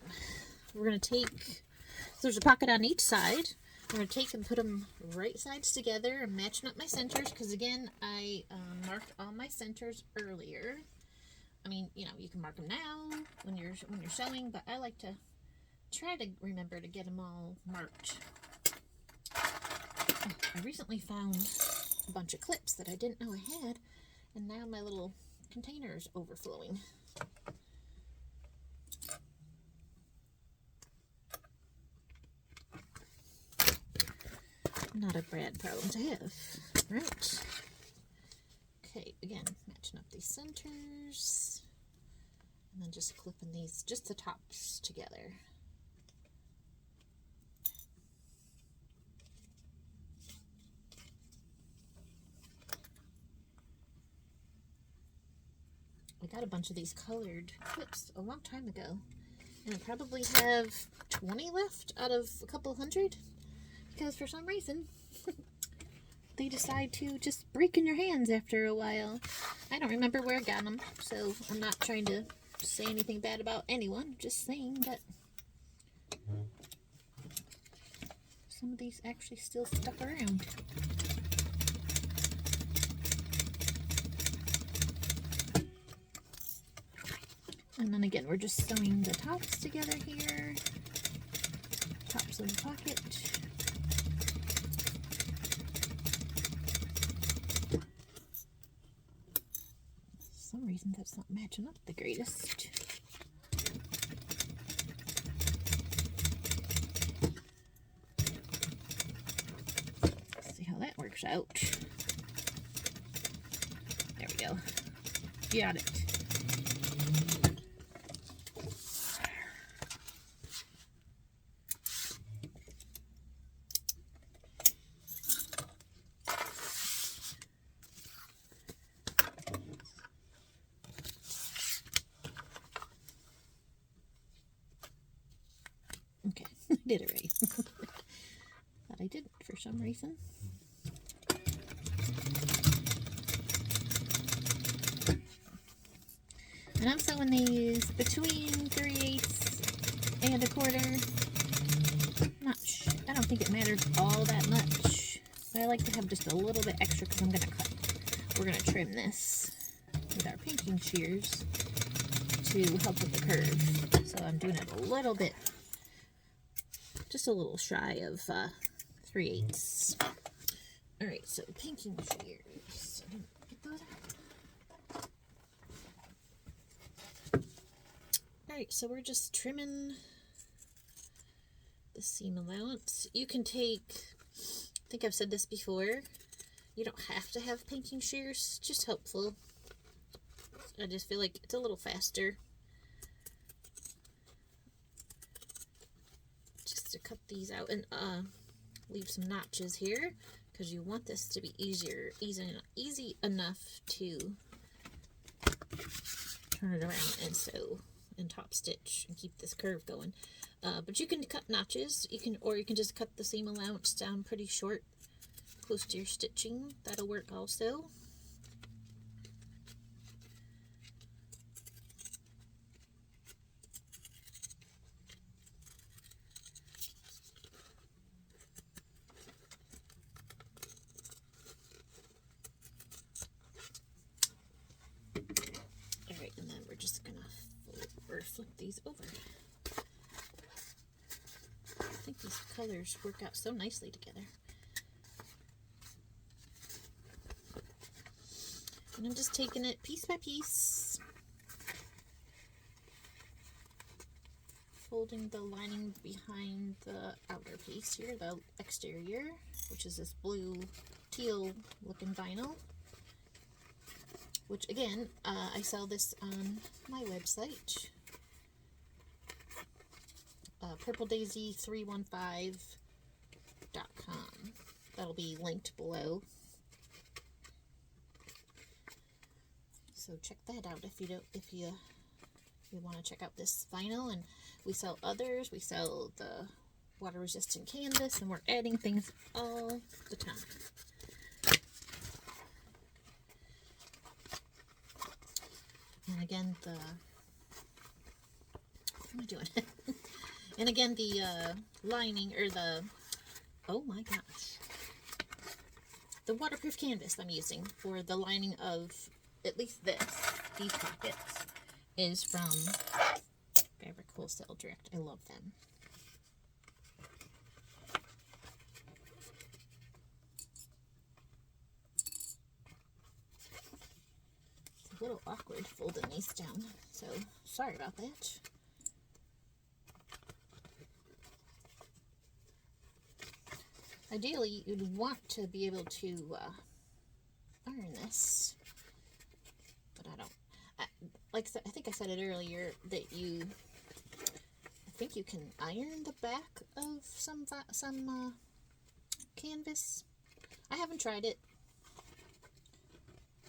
We're gonna take, so there's a pocket on each side. We're gonna take and put them right sides together and matching up my centers, because again, I marked all my centers earlier. I mean, you know, you can mark them now when you're sewing, but I like to try to remember to get them all marked. Oh, I recently found a bunch of clips that I didn't know I had, and now my little container is overflowing. Not a bad problem to have. Right. Okay, again, matching up these centers, and then just clipping these, just the tops together. I got a bunch of these colored clips a long time ago, and I probably have 20 left out of a couple hundred, because for some reason they decide to just break in your hands after a while. I don't remember where I got them, so I'm not trying to say anything bad about anyone, just saying that some of these actually still stuck around. And then again, we're just sewing the tops together here, tops of the pocket. For some reason that's not matching up the greatest. Let's see how that works out. There we go. Got it. Okay, I did it right. Thought I didn't for some reason. And I'm sewing these between 3/8 and 1/4. I don't think it matters all that much, but I like to have just a little bit extra because I'm going to cut. We're going to trim this with our pinking shears to help with the curve. So I'm doing it a little bit, just a little shy of 3/8. Alright, so pinking shears. Get those out. Alright, so we're just trimming the seam allowance. You can take, I think I've said this before, you don't have to have pinking shears, just helpful. I just feel like it's a little faster. Just to cut these out and leave some notches here, because you want this to be easy enough to turn it around and sew and top stitch and keep this curve going. But you can cut notches, or you can just cut the seam allowance down pretty short, close to your stitching. That'll work also. Alright, and then we're just gonna flip these over. I think these colors work out so nicely together. And I'm just taking it piece by piece, folding the lining behind the outer piece here, the exterior, which is this blue teal looking vinyl, which again, I sell this on my website, purpledaisy315.com. That'll be linked below. So check that out if you want to check out this vinyl. And we sell others. We sell the water resistant canvas, and we're adding things all the time. And again, what am I doing? And again, the lining, or oh my gosh, the waterproof canvas I'm using for the lining of at least these pockets, is from Fabric Wholesale Direct. I love them. It's a little awkward folding these down, so sorry about that. Ideally, you'd want to be able to iron this, but I don't. I think I said it earlier that I think you can iron the back of some canvas. I haven't tried it.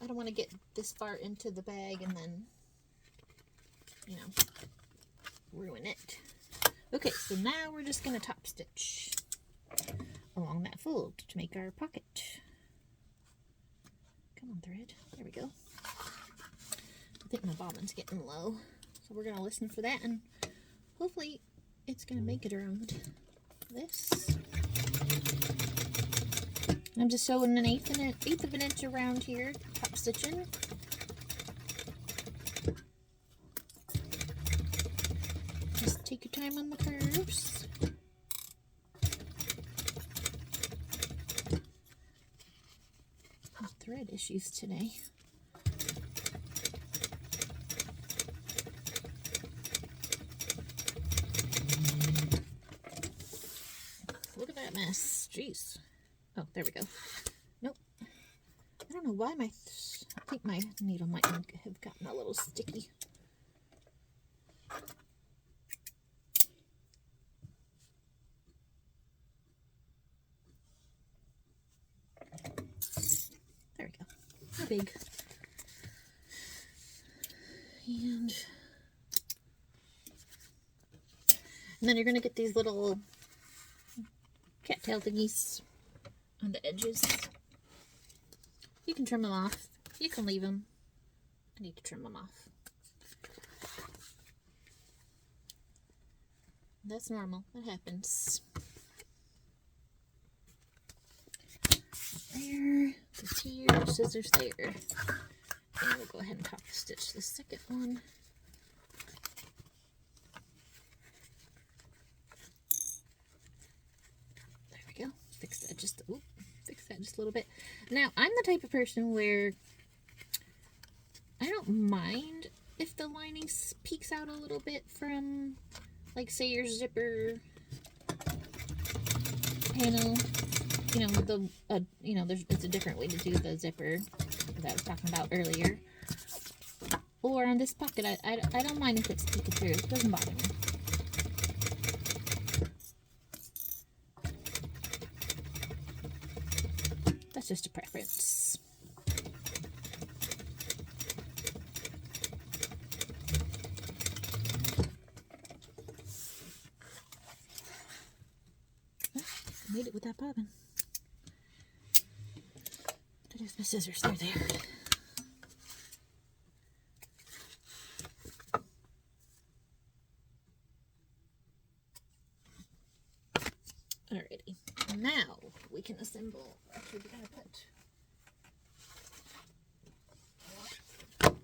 I don't want to get this far into the bag and then, ruin it. Okay, so now we're just going to top stitch along that fold to make our pocket. Come on, thread. There we go. I think my bobbin's getting low, so we're going to listen for that, and hopefully it's going to make it around this. I'm just sewing an eighth of an inch around here, top stitching. Just take your time on the curves. Thread issues today. Look at that mess. Jeez. Oh, there we go. Nope. I don't know why I think my needle might have gotten a little sticky. There we go. Not big. And then you're going to get these little cattail thingies on the edges. You can trim them off. You can leave them. I need to trim them off. That's normal. That happens. There. It's here. Scissors there. And we'll go ahead and top stitch the second one. There we go. Fix that just a little bit. Now, I'm the type of person where I don't mind if the lining peeks out a little bit from, like, say your zipper panel. You know, it's a different way to do the zipper that I was talking about earlier. Or on this pocket, I don't mind if it's peeking through. It doesn't bother me. That's just a preference. Made it without bobbing. There's my scissors. They're there. Alrighty. Now we can assemble. Actually, we're gonna put.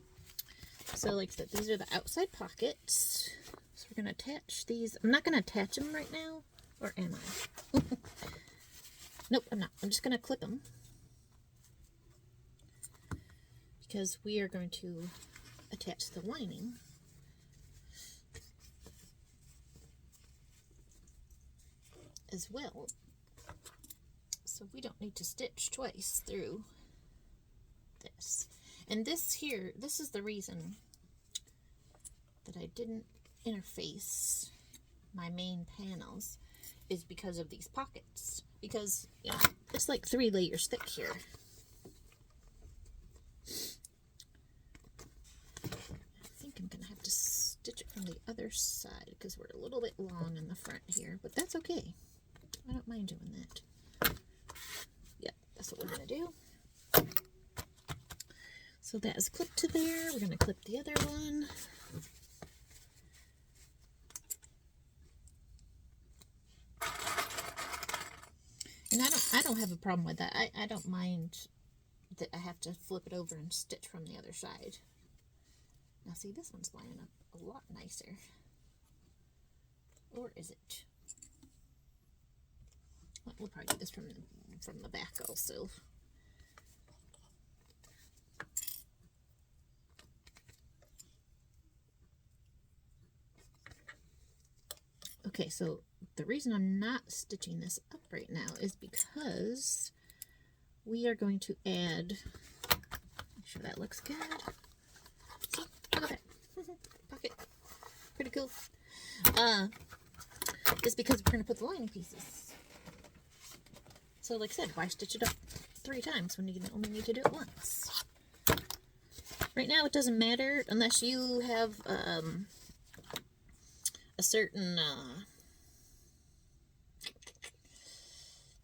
So, like I said, these are the outside pockets. So we're gonna attach these. I'm not gonna attach them right now, or am I? Nope, I'm not. I'm just gonna clip them because we are going to attach the lining. As well, so we don't need to stitch twice through this. And this here, this is the reason that I didn't interface my main panels, is because of these pockets. Because, you know, it's like 3 layers thick here. I think I'm gonna have to stitch it from the other side because we're a little bit long in the front here, but that's okay. I don't mind doing that. Yep, that's what we're going to do. So that is clipped to there. We're going to clip the other one. And I don't have a problem with that. I don't mind that I have to flip it over and stitch from the other side. Now see, this one's lining up a lot nicer. Or is it? We'll probably do this from the back also. Okay, so the reason I'm not stitching this up right now is because we are going to add, make sure that looks good. See, look at that. Pocket. Pretty cool. Is because we're going to put the lining pieces. So like I said, why stitch it up 3 times when you only need to do it once? Right now it doesn't matter unless you have a certain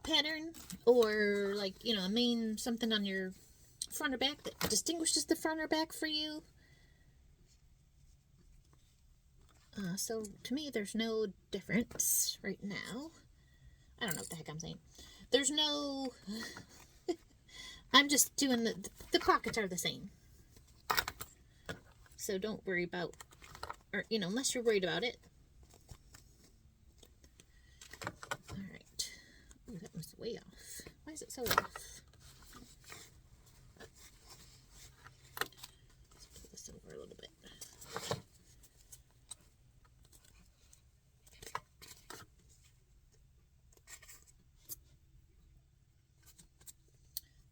pattern, or like, you know, something on your front or back that distinguishes the front or back for you. So to me there's no difference right now. I don't know what the heck I'm saying. There's no, I'm just doing the pockets are the same. So don't worry about, or, you know, unless you're worried about it. Alright. Ooh, that was way off. Why is it so off? Let's pull this over a little bit.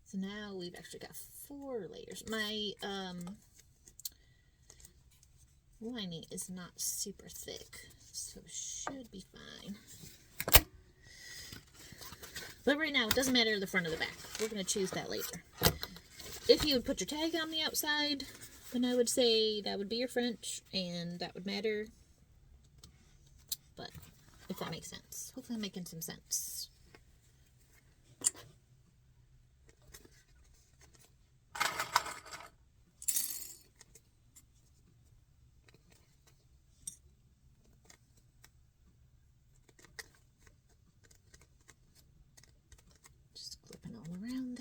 So now we've actually got 4 layers. My lining is not super thick, so it should be fine. But right now, it doesn't matter the front or the back. We're going to choose that later. If you would put your tag on the outside, then I would say that would be your French, and that would matter. But if that makes sense. Hopefully I'm making some sense.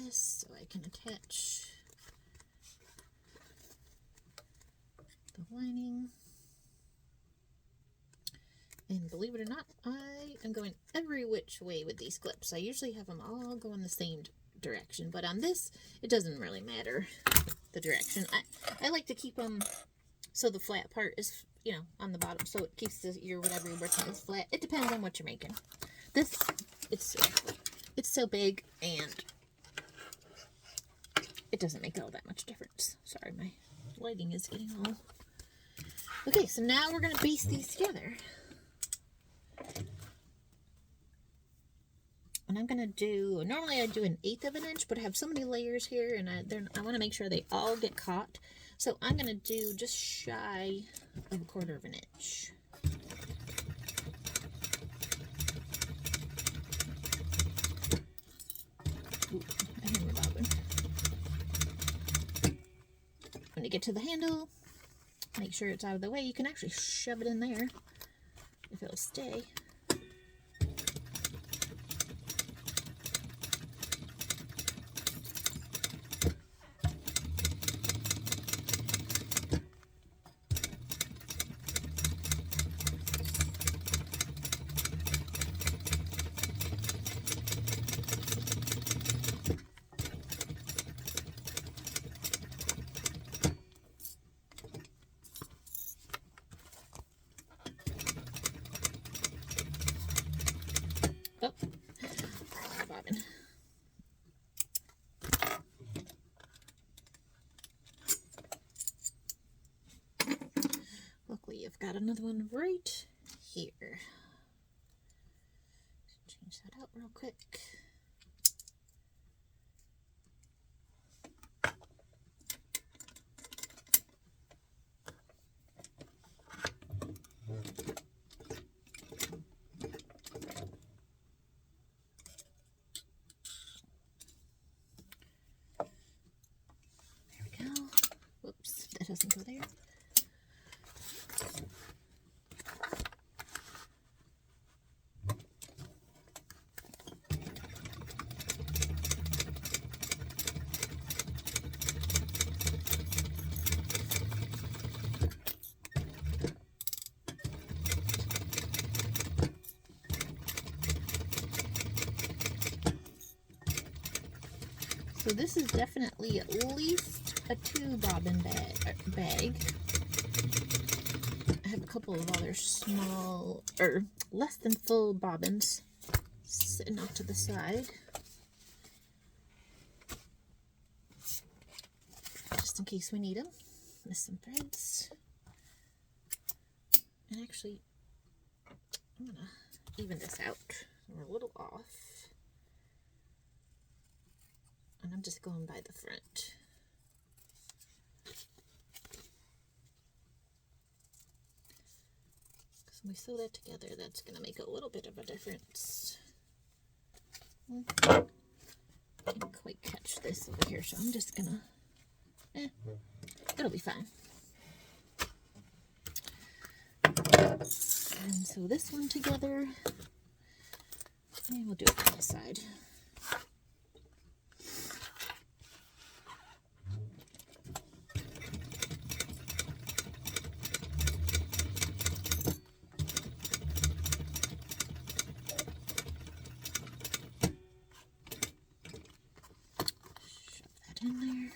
So I can attach the lining. And believe it or not, I am going every which way with these clips. I usually have them all go in the same direction, but on this, it doesn't really matter the direction. I like to keep them so the flat part is, you know, on the bottom, so it keeps your whatever you're working with flat. It depends on what you're making. This, it's so big, and it doesn't make all that much difference. Sorry, my lighting is getting all... Okay, so now we're going to baste these together. And I'm going to do, normally I do 1/8 of an inch, but I have so many layers here, and I want to make sure they all get caught. So I'm going to do just shy of 1/4 of an inch. Ooh, I hear my bobbin. When you get to the handle, make sure it's out of the way. You can actually shove it in there if it'll stay. Oh, bobbin. Luckily, I've got another one right here. Change that out real quick. That doesn't go there. So this is definitely at least a 2 bobbin bag. I have a couple of other small, or less than full bobbins sitting off to the side. Just in case we need them. Miss some threads. And actually, I'm going to even this out. We're a little off. And I'm just going by the front. Because when we sew that together, that's going to make a little bit of a difference. I can't quite catch this over here, so I'm just going to, it'll be fine. And sew this one together, and we'll do it on the side. In there.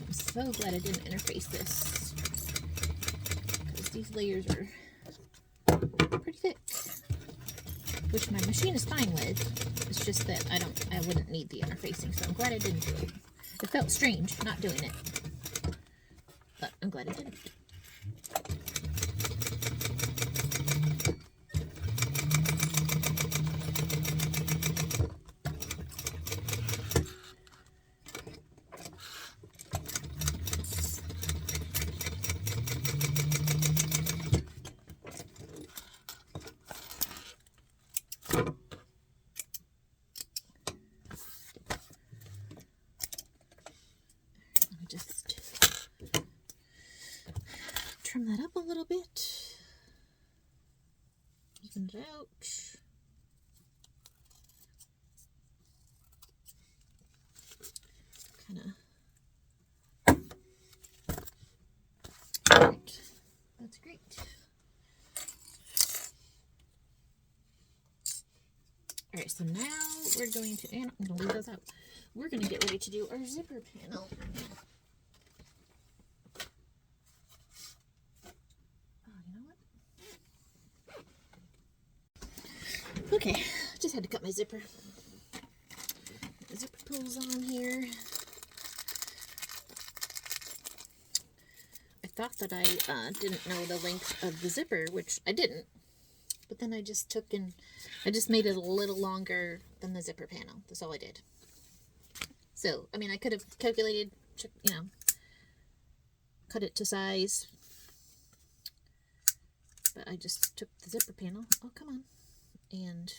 I'm so glad I didn't interface this, because these layers are pretty thick, which my machine is fine with. It's just that I wouldn't need the interfacing, so I'm glad I didn't do it. It felt strange not doing it. But I'm glad I didn't. Let me just trim that up a little bit, even it out. Alright, that's great. Alright, so now we're going to, and I'm going to leave those out. We're going to get ready to do our zipper panel. Oh, you know what? Okay, just had to cut my zipper. The zipper pulls on here. I thought that I didn't know the length of the zipper, which I didn't. But then I just took and I just made it a little longer than the zipper panel. That's all I did. So, I mean, I could have calculated, you know, cut it to size. But I just took the zipper panel. Oh, come on. And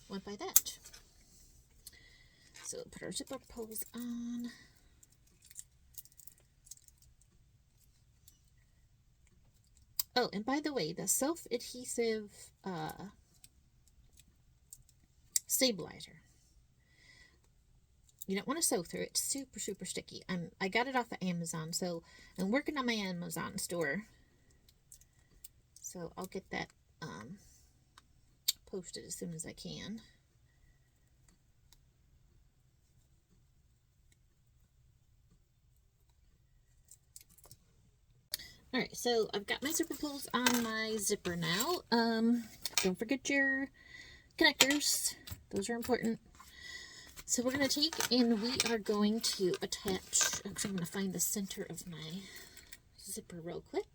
went by that. So, put our zipper pulls on. Oh, and by the way, the self-adhesive stabilizer. You don't want to sew through it. It's super, super sticky. I got it off of Amazon, so I'm working on my Amazon store. So I'll get that posted as soon as I can. Alright, so I've got my zipper pulls on my zipper now. Don't forget your connectors. Those are important. So we're going to take and we are going to attach, actually I'm going to find the center of my zipper real quick.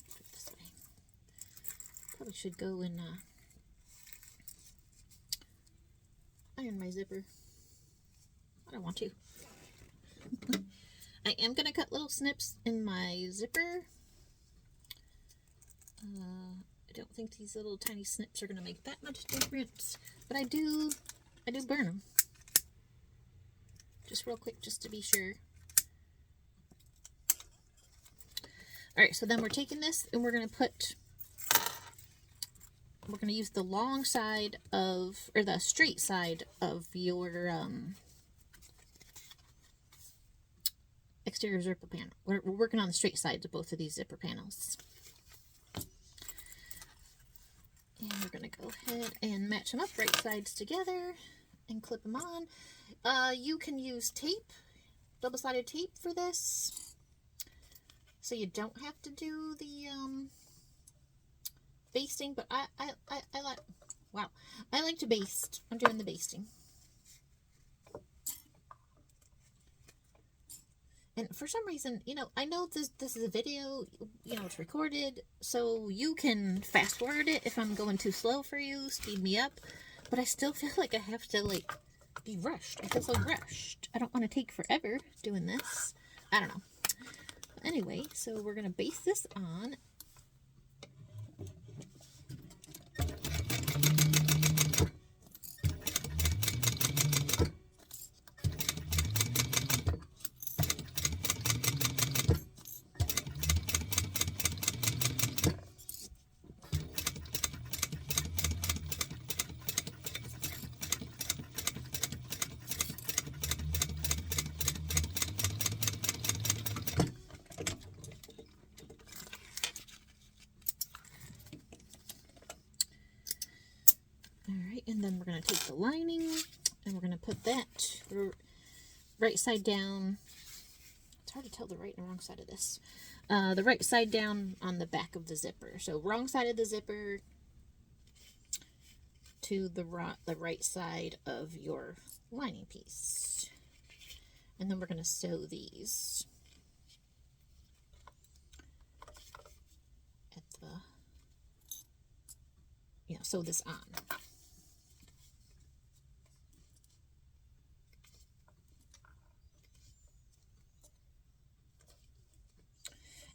Put it this way. Probably should go and iron my zipper. I don't want to. I am going to cut little snips in my zipper. I don't think these little tiny snips are going to make that much difference, but I do burn them. Just real quick, just to be sure. Alright, so then we're taking this and we're going to use the long side of, or the straight side of your exterior zipper panel. We're working on the straight sides of both of these zipper panels. And we're going to go ahead and match them up, right sides together, and clip them on. You can use tape, double-sided tape for this, so you don't have to do the basting, but I like to baste. I'm doing the basting. And for some reason, you know, I know this is a video, you know, it's recorded, so you can fast forward it if I'm going too slow for you, speed me up, but I still feel like I have to, like, be rushed. I feel so rushed. I don't want to take forever doing this. I don't know. But anyway, so we're going to baste this on. And then we're going to take the lining and we're going to put that right side down. It's hard to tell the right and wrong side of this. The right side down on the back of the zipper. So wrong side of the zipper to the right side of your lining piece. And then we're going to sew these at the, you know, sew this on.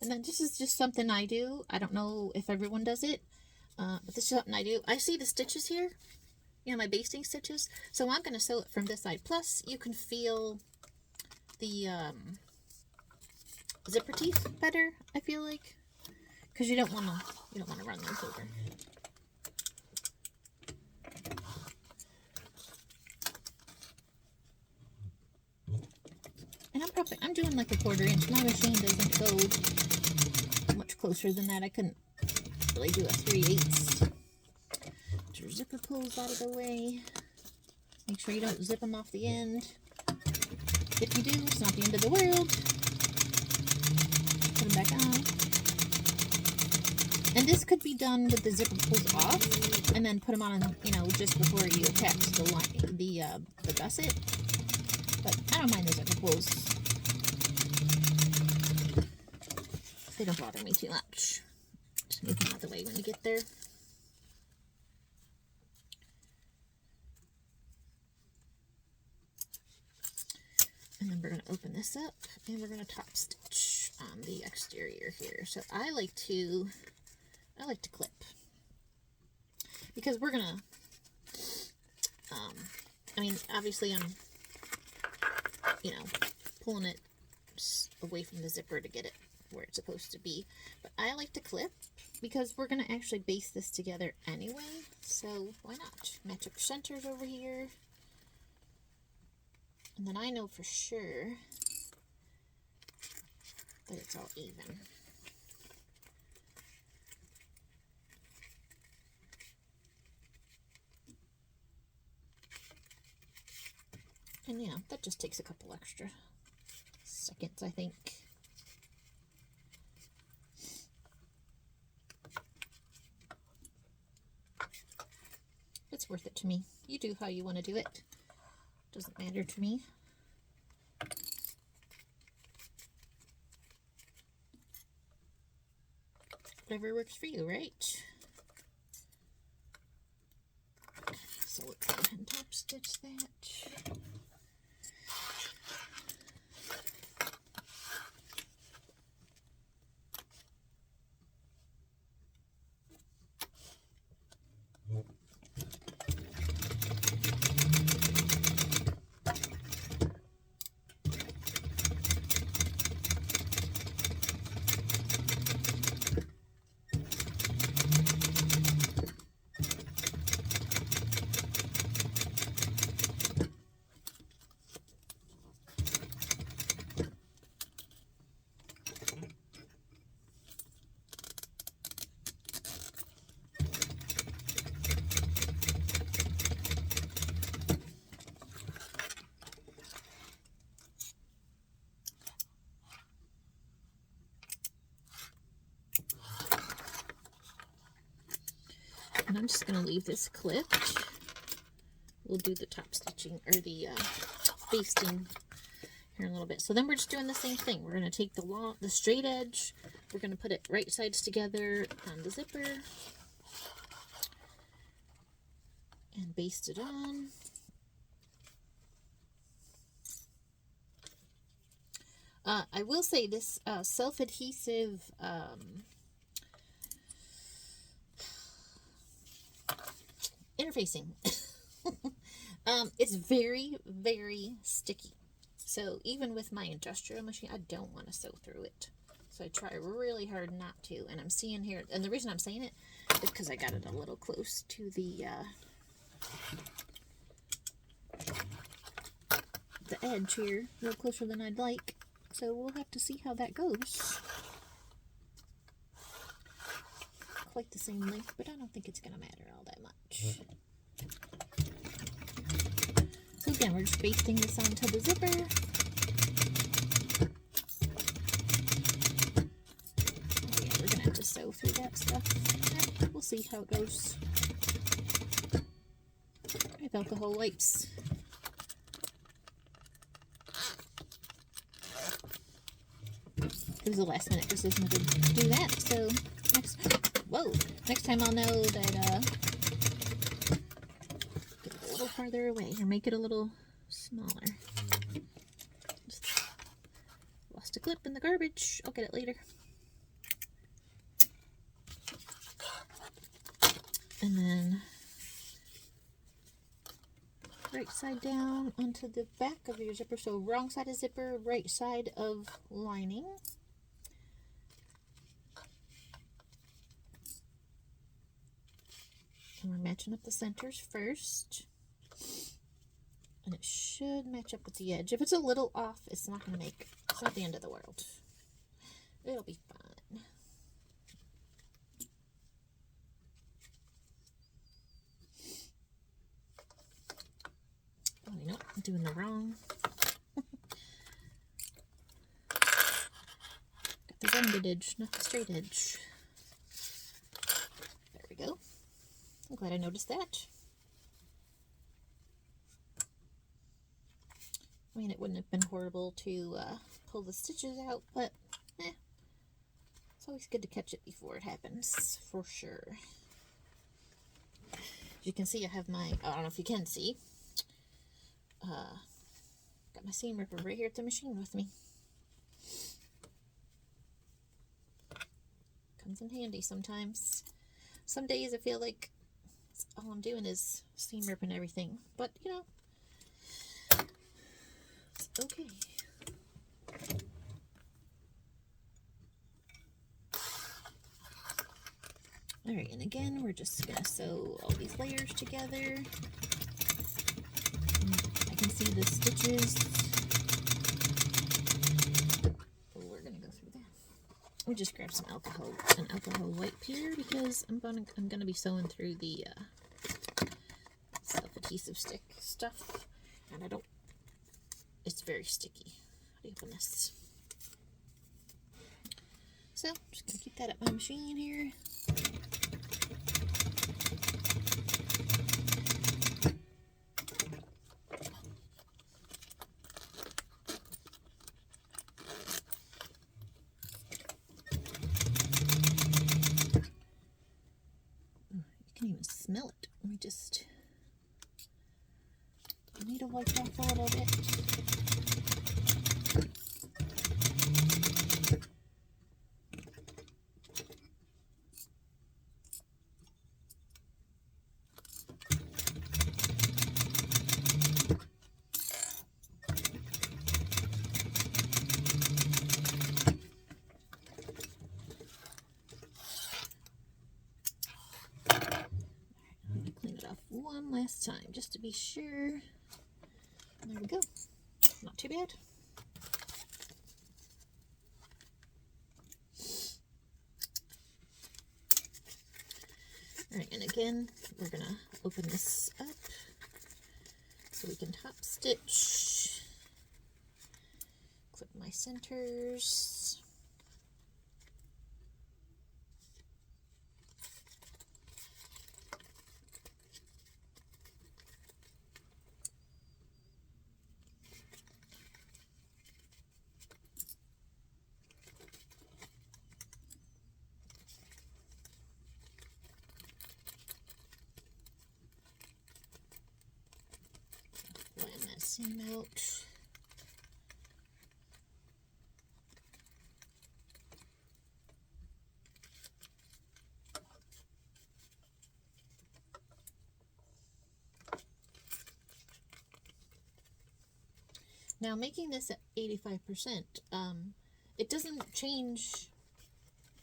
And then this is just something I do. I don't know if everyone does it, but this is something I do. I see the stitches here, you know, my basting stitches. So I'm going to sew it from this side. Plus, you can feel the zipper teeth better, I feel like, because you don't want to run those over. And I'm doing like a 1/4 inch. My machine doesn't go much closer than that. I couldn't really do a 3/8. Get your zipper pulls out of the way. Make sure you don't zip them off the end. If you do, it's not the end of the world. Put them back on. And this could be done with the zipper pulls off, and then put them on, you know, just before you attach the gusset. But I don't mind the zipper pulls. They don't bother me too much. Just move them out of the way when you get there. And then we're going to open this up, and we're going to top stitch on the exterior here. So I like to clip, because we're going to, I mean, obviously I'm, you know, pulling it away from the zipper to get it where it's supposed to be. But I like to clip because we're going to actually baste this together anyway. So why not? Match up your centers over here. And then I know for sure that it's all even. And yeah, that just takes a couple extra seconds, I think. It's worth it to me. You do how you want to do it. Doesn't matter to me. Whatever works for you, right? So let's go ahead and top stitch that. And I'm just going to leave this clipped. We'll do the top stitching, or the basting here in a little bit. So then we're just doing the same thing. We're going to take the straight edge, we're going to put it right sides together on the zipper, and baste it on. I will say this self-adhesive interfacing. It's very, very sticky. So even with my industrial machine, I don't want to sew through it. So I try really hard not to. And I'm seeing here, and the reason I'm saying it is because I got it a little close to the edge here, a little closer than I'd like. So we'll have to see how that goes. Quite the same length, but I don't think it's going to matter all that much. So again, we're just basting this onto the zipper. Oh yeah, we're going to have to sew through that stuff. We'll see how it goes. I have alcohol wipes. It was a last minute decision to do that, so next time I'll know that, get it a little farther away, or make it a little smaller. Just lost a clip in the garbage. I'll get it later. And then right side down onto the back of your zipper. So wrong side of zipper, right side of lining. And we're matching up the centers first. And it should match up with the edge. If it's a little off, it's not the end of the world. It'll be fine. doing the wrong. Got the rounded edge, not the straight edge. There we go. I'm glad I noticed that. I mean, it wouldn't have been horrible to pull the stitches out, but it's always good to catch it before it happens, for sure. As you can see, I have my, I don't know if you can see, got my seam ripper right here at the machine with me. Comes in handy sometimes. Some days I feel like all I'm doing is seam ripping everything, but you know, it's okay. Alright, and again, we're just going to sew all these layers together. And I can see the stitches. We're going to go through that. We just grab some an alcohol wipe here because I'm gonna be sewing through the self-adhesive stick stuff, and it's very sticky. How do you open this? So, I'm just gonna keep that at my machine here. Smell it. Let me just, I need to wipe off a little bit. One last time just to be sure. There we go. Not too bad. Alright, and again, we're going to open this up so we can top stitch. Clip my centers. Seam out. Now, making this at 85%, it doesn't change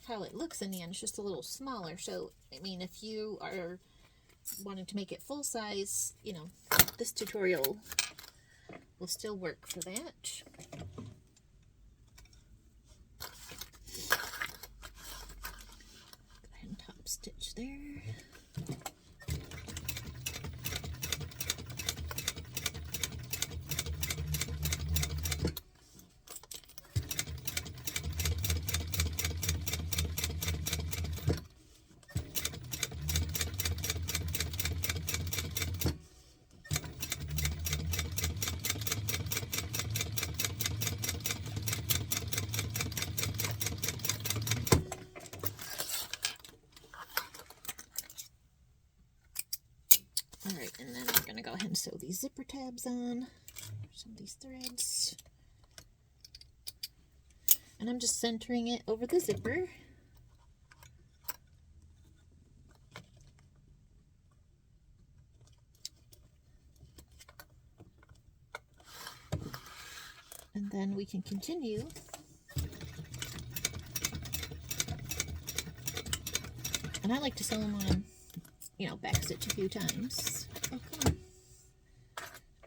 how it looks in the end. It's just a little smaller. So, I mean, if you are wanting to make it full size, you know, this tutorial will still work for that. Go ahead and top stitch there. Alright, and then we're going to go ahead and sew these zipper tabs on some of these threads. And I'm just centering it over the zipper. And then we can continue. And I like to sew them on, you know, back stitch a few times. Oh, come on.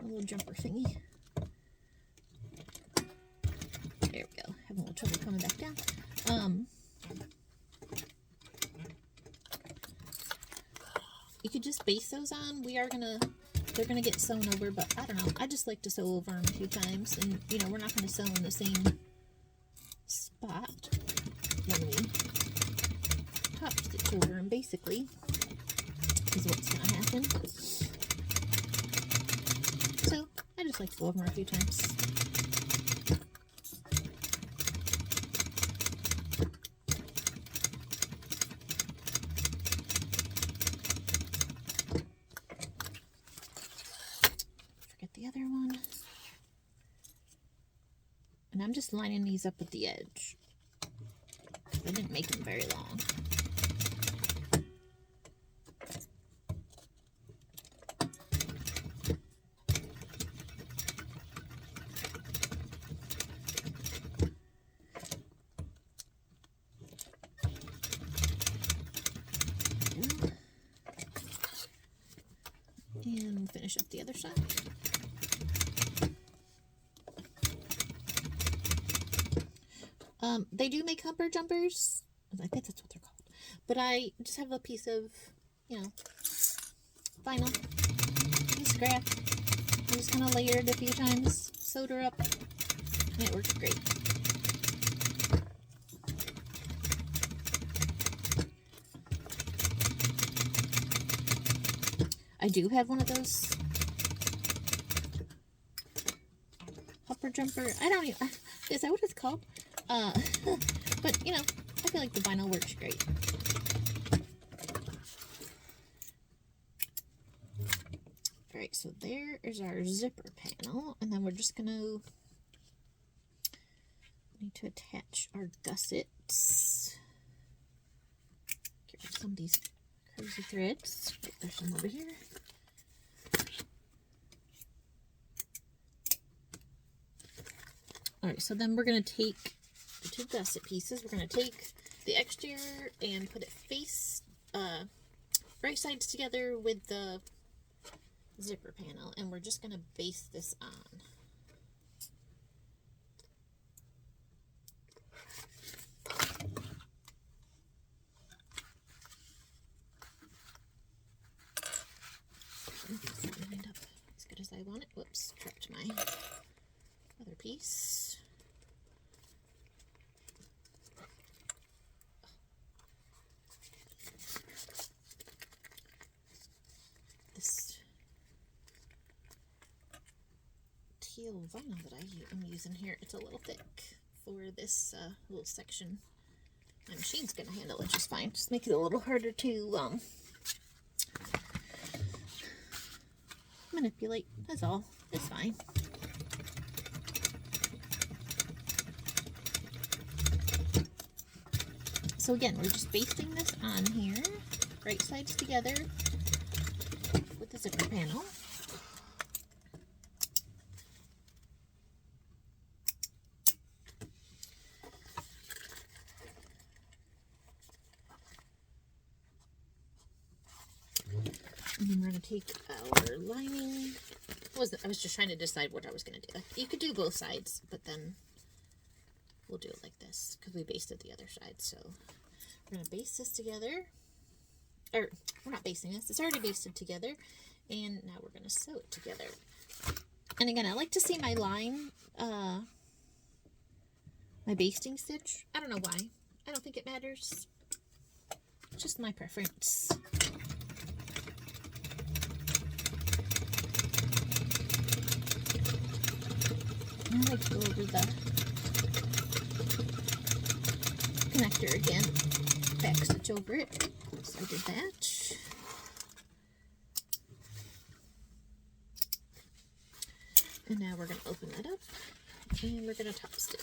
A little jumper thingy. There we go. Having a little trouble coming back down. You could just base those on. We are going to they're going to get sewn over, but I don't know. I just like to sew over them a few times. And, you know, we're not going to sew in the same spot when we top stitch over them, basically, is what's going to happen. So, I just like to go over them a few times. The other one, and I'm just lining these up with the edge. I didn't make them very long. And we'll finish up the other side. They do make humper jumpers. I think that's what they're called. But I just have a piece of, you know, vinyl, scrap. I just kind of layered it a few times, sewed her up, and it works great. I do have one of those humper jumper. I don't even, is that what it's called? But, you know, I feel like the vinyl works great. Alright, so there is our zipper panel, and then we're just going to need to attach our gussets. Get rid of some of these crazy threads. Right, there's some over here. Alright, so then we're going to take the two gusset pieces. We're going to take the exterior and put it face, right sides together with the zipper panel, and we're just going to baste this on. It's not lined up as good as I want it. Whoops, dropped my other piece. This teal vinyl that I'm using here, it's a little thick for this little section. My machine's going to handle it just fine. Just make it a little harder to manipulate. That's all. It's fine. So again, we're just basting this on here, right sides together with the zipper panel. And then we're going to take our lining. I was just trying to decide what I was going to do. You could do both sides, but then we'll do it like this because we basted the other side. So we're going to baste this together. Or, we're not basting this. It's already basted together. And now we're going to sew it together. And again, I like to see my line, my basting stitch. I don't know why. I don't think it matters. It's just my preference. I like to go over the connector again, back stitch over it. So I did that. And now we're going to open that up and we're going to top stitch.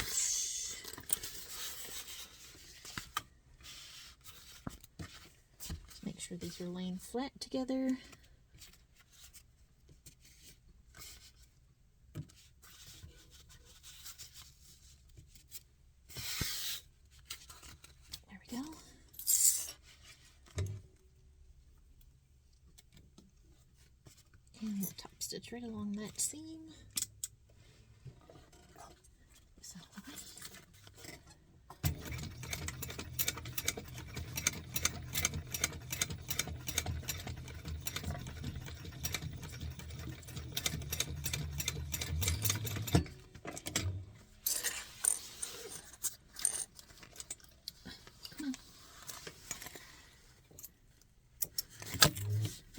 Just make sure these are laying flat together. And we'll top stitch right along that seam. This out of the way.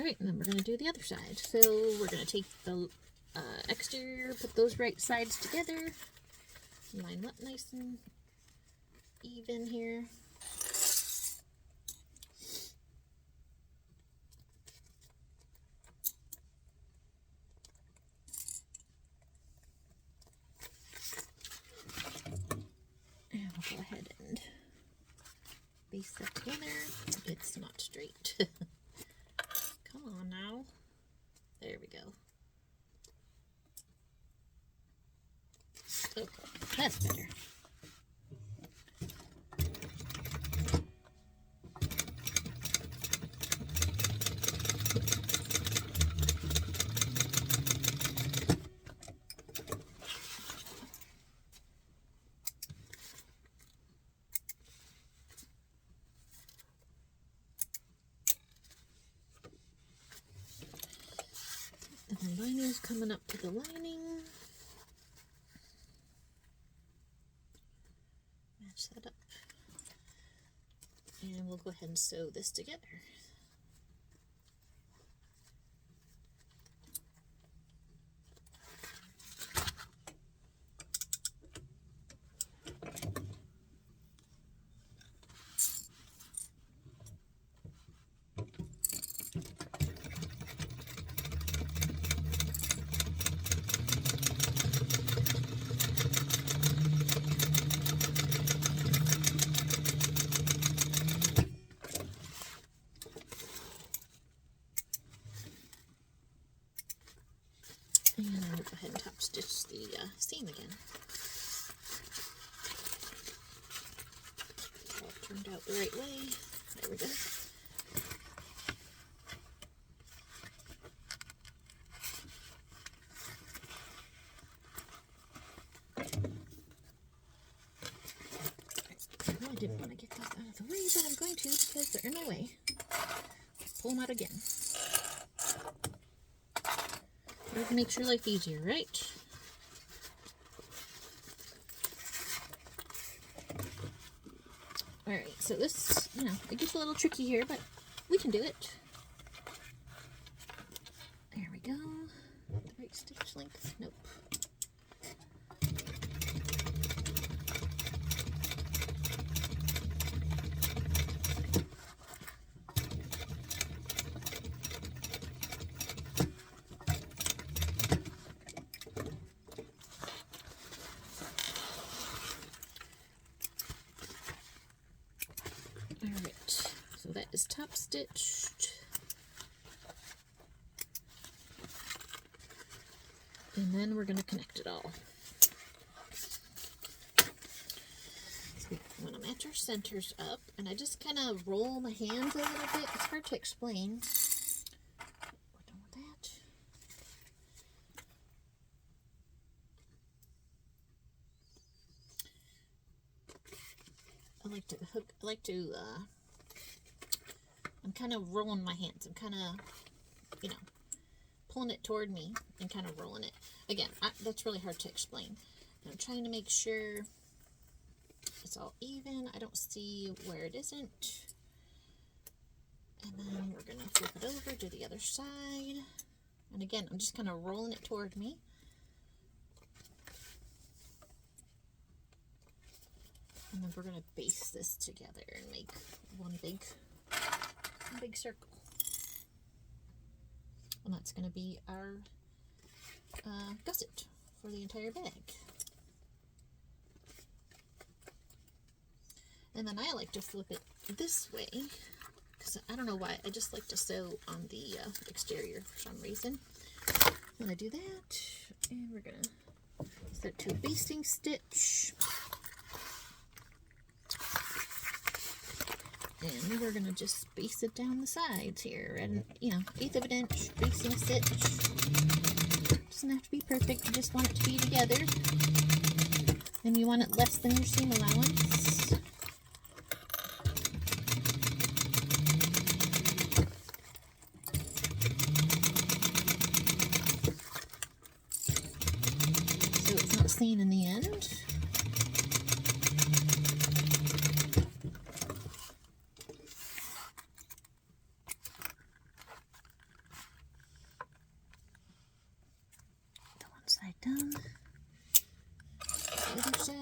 Alright, and then we're going to do the other side. So we're going to take the exterior, put those right sides together, line up nice and even here. And we'll go ahead and base that together. It's not straight. Come on now. There we go. Okay, that's better. And the lining's coming up to the lining. Match that up. And we'll go ahead and sew this together. And I'll go ahead and top stitch the seam again. All turned out the right way. There we go. Well, I didn't want to get those out of the way, but I'm going to because they're in the way. Pull them out again. It makes your life easier, right? Alright, so this, it gets a little tricky here, but we can do it. There we go. The right stitch length. Nope. Alright, so that is top stitched. And then we're going to connect it all. So I'm going to match our centers up, and I just kind of roll my hands a little bit. It's hard to explain. We're done with that. I'm kind of rolling my hands. I'm kind of, pulling it toward me and kind of rolling it. Again, that's really hard to explain. And I'm trying to make sure it's all even. I don't see where it isn't. And then we're going to flip it over to the other side. And again, I'm just kind of rolling it toward me. And then we're going to base this together and make one big circle. And that's going to be our gusset for the entire bag. And then I like to flip it this way, because I don't know why, I just like to sew on the exterior for some reason. I'm going to do that, and we're going to set to a basting stitch. And we're going to just baste it down the sides here. And, 1/8 of an inch basting stitch. Doesn't have to be perfect. You just want it to be together. And you want it less than your seam allowance. So it's not seen in the end. done. The other side.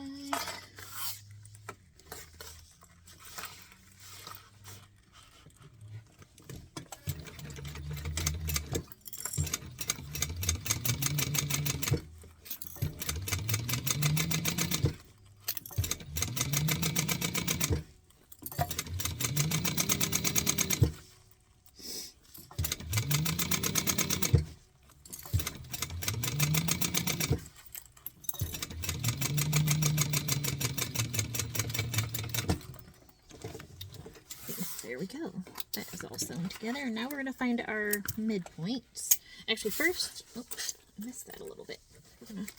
There we go. That is all sewn together. And now we're going to find our midpoints. Actually, first, oops, I missed that a little bit. We're going to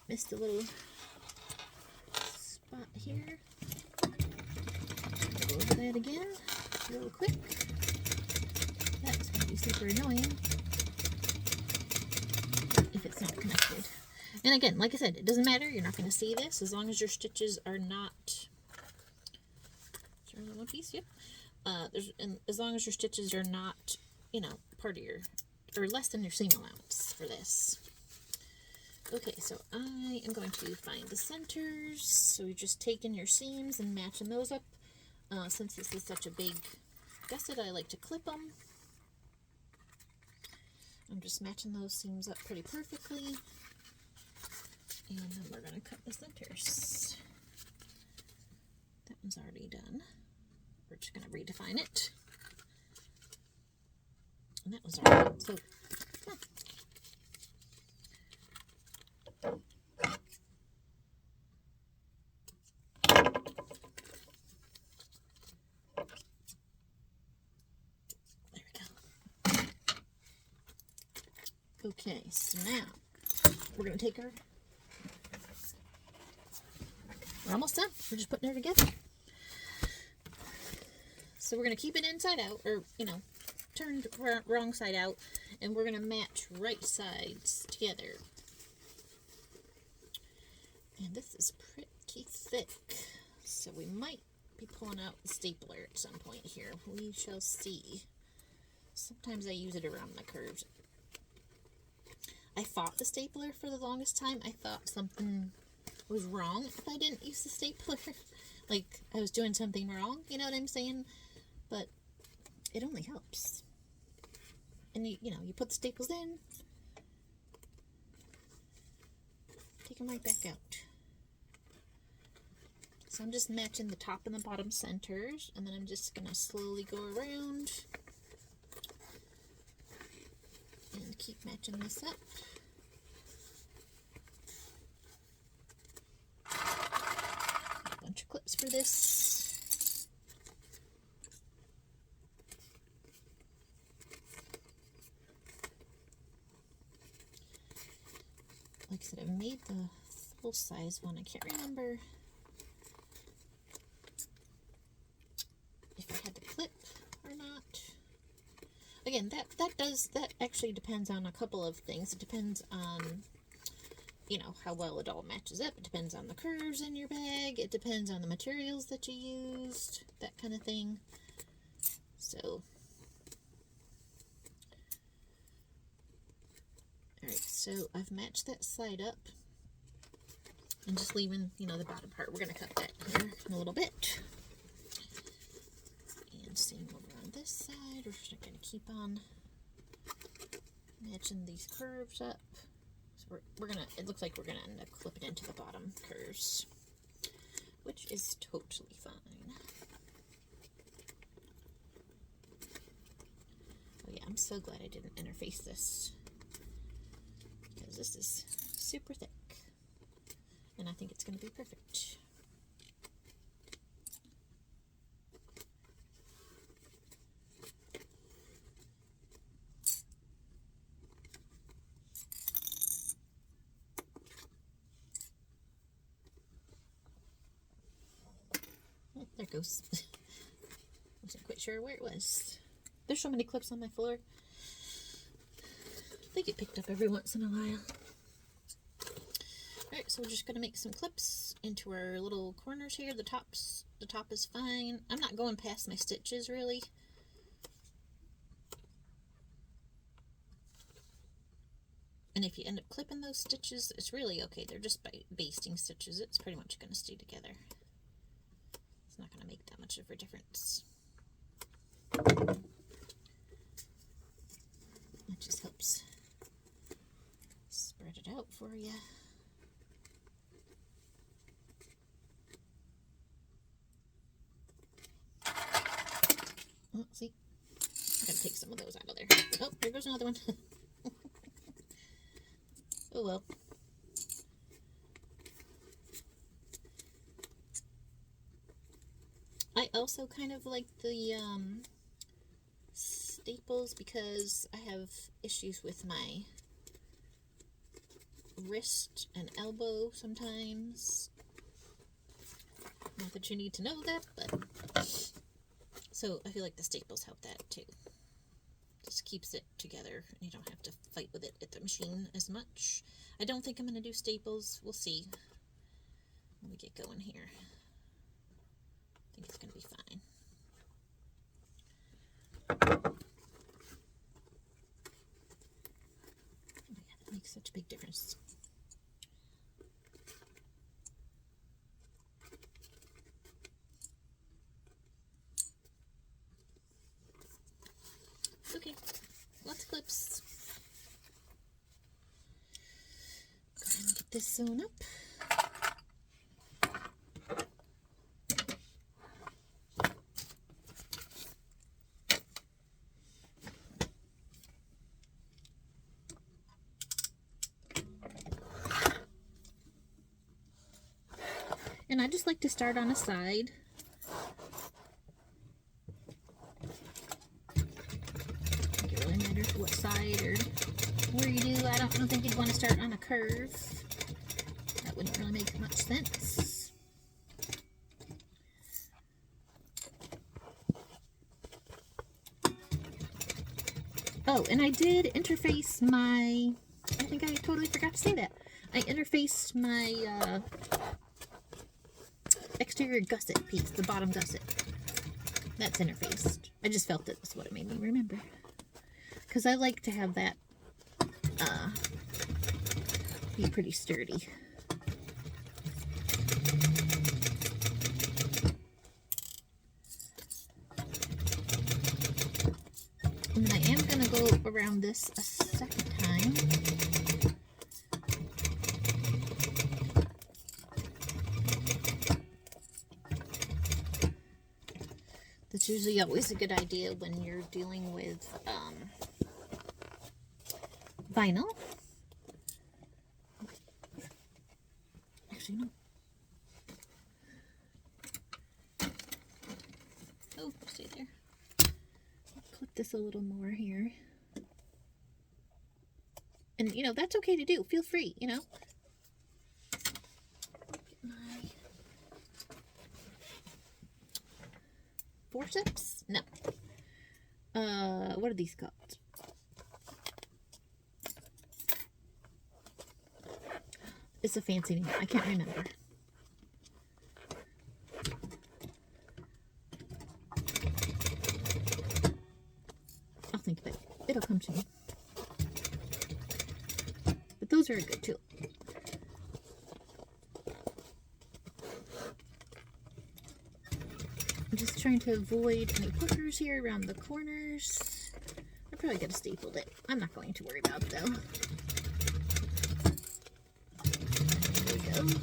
missed a little spot here. Go over that again, real quick. That's going to be super annoying if it's not connected. And again, like I said, it doesn't matter. You're not going to see this as long as your stitches are not... One piece, yep. And as long as your stitches are not, you know, part of your, or less than your seam allowance for this. Okay, so I am going to find the centers. So you're just taking your seams and matching those up. Since this is such a big gusset, I like to clip them. I'm just matching those seams up pretty perfectly. And then we're going to cut the centers. That one's already done. We're just going to redefine it. And that was already done. So, there we go. Okay, so now we're going to take our... We're almost done. We're just putting her together. So we're going to keep it inside out, or, you know, turned wrong side out, and we're going to match right sides together. And this is pretty thick, so we might be pulling out the stapler at some point here. We shall see. Sometimes I use it around the curves. I fought the stapler for the longest time. I thought something was wrong if I didn't use the stapler. Like I was doing something wrong, you know what I'm saying? But it only helps. And you know, you put the staples in, take them right back out. So I'm just matching the top and the bottom centers, and then I'm just gonna slowly go around and keep matching this up. A bunch of clips for this. Like I said, I made the full size one. I can't remember if I had to clip or not. Again, that actually depends on a couple of things. It depends on, you know, how well it all matches up. It depends on the curves in your bag. It depends on the materials that you used, that kind of thing. So, alright, so I've matched that side up and just leaving, you know, the bottom part. We're going to cut that here in a little bit. And same over on this side. We're just going to keep on matching these curves up. So we're going to, it looks like we're going to end up clipping into the bottom curves, which is totally fine. Oh yeah, I'm so glad I didn't interface this, because this is super thick, and I think it's going to be perfect. Oh, there it goes. Wasn't quite sure where it was. There's so many clips on my floor. They get picked up every once in a while. Alright, so we're just going to make some clips into our little corners here. The top is fine. I'm not going past my stitches, really. And if you end up clipping those stitches, it's really okay. They're just basting stitches. It's pretty much going to stay together. It's not going to make that much of a difference. That just helps spread it out for you. Oh, see? I gotta take some of those out of there. Oh, there goes another one. Oh well. I also kind of like the staples because I have issues with my wrist and elbow sometimes. Not that you need to know that, but so I feel like the staples help that too. Just keeps it together. You don't have to fight with it at the machine as much. I don't think I'm going to do staples. We'll see when we get going here. I think it's going to be fine. Oh yeah, that makes such a big difference. Okay, lots of clips. Go ahead and get this sewn up. And I just like to start on a side. It really matters what side or where you do. I don't think you'd want to start on a curve. That wouldn't really make much sense. Oh, and I did interface my, I think I totally forgot to say that. I interfaced my exterior gusset piece, the bottom gusset. That's interfaced. I just felt it was what it made me remember. Because I like to have that be pretty sturdy. And I am going to go around this a second time. That's usually always a good idea when you're dealing with vinyl. Actually, no. Oh, stay there. Clip this a little more here. And, you know, that's okay to do. Feel free, you know. Get my forceps? No. What are these called? It's a fancy name. I can't remember. I'll think of it. It'll come to me. But those are good too. I'm just trying to avoid any hookers here around the corners. I probably could have stapled it. I'm not going to worry about it though. There we go.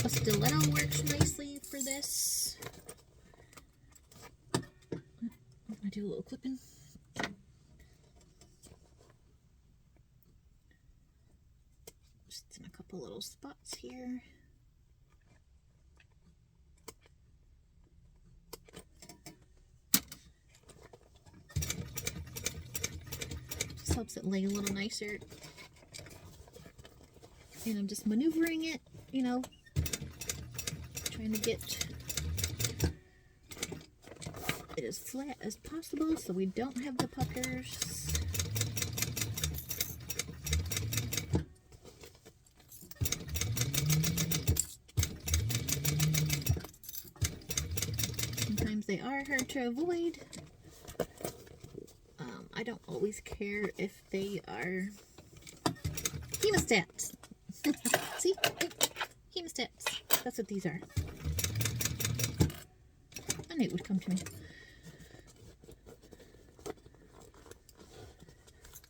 A stiletto works nicely for this. I'm gonna do a little clipping. Just in a couple little spots here. Just helps it lay a little nicer. And I'm just maneuvering it, you know, trying to get it as flat as possible so we don't have the puckers. Sometimes they are hard to avoid. I don't always care if they are hemostats. See? Hemostats. That's what these are. I knew it would come to me.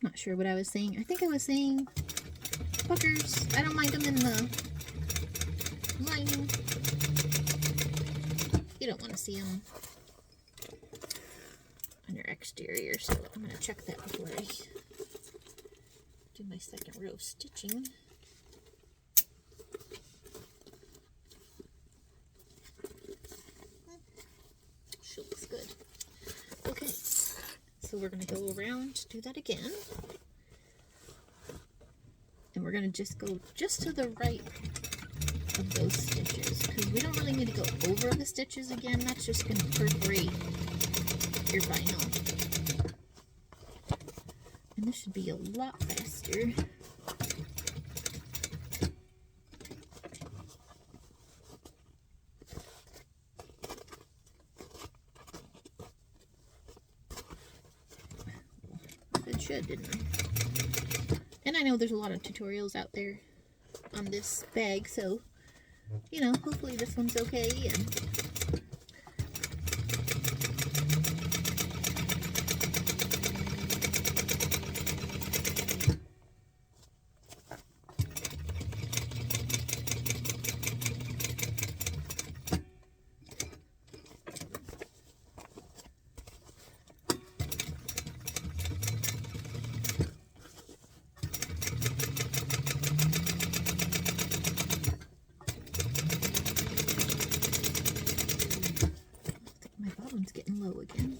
Not sure what I was saying. I think I was saying puckers. I don't mind them in the lining. You don't want to see them on your exterior, so I'm going to check that before I do my second row of stitching. She looks good. Okay, so we're going to go around, do that again. And we're going to just go just to the right of those stitches, because we don't really need to go over the stitches again. That's just going to perforate your vinyl. And this should be a lot faster. It should, didn't I? And I know there's a lot of tutorials out there on this bag, so, you know, hopefully this one's okay. And getting low again.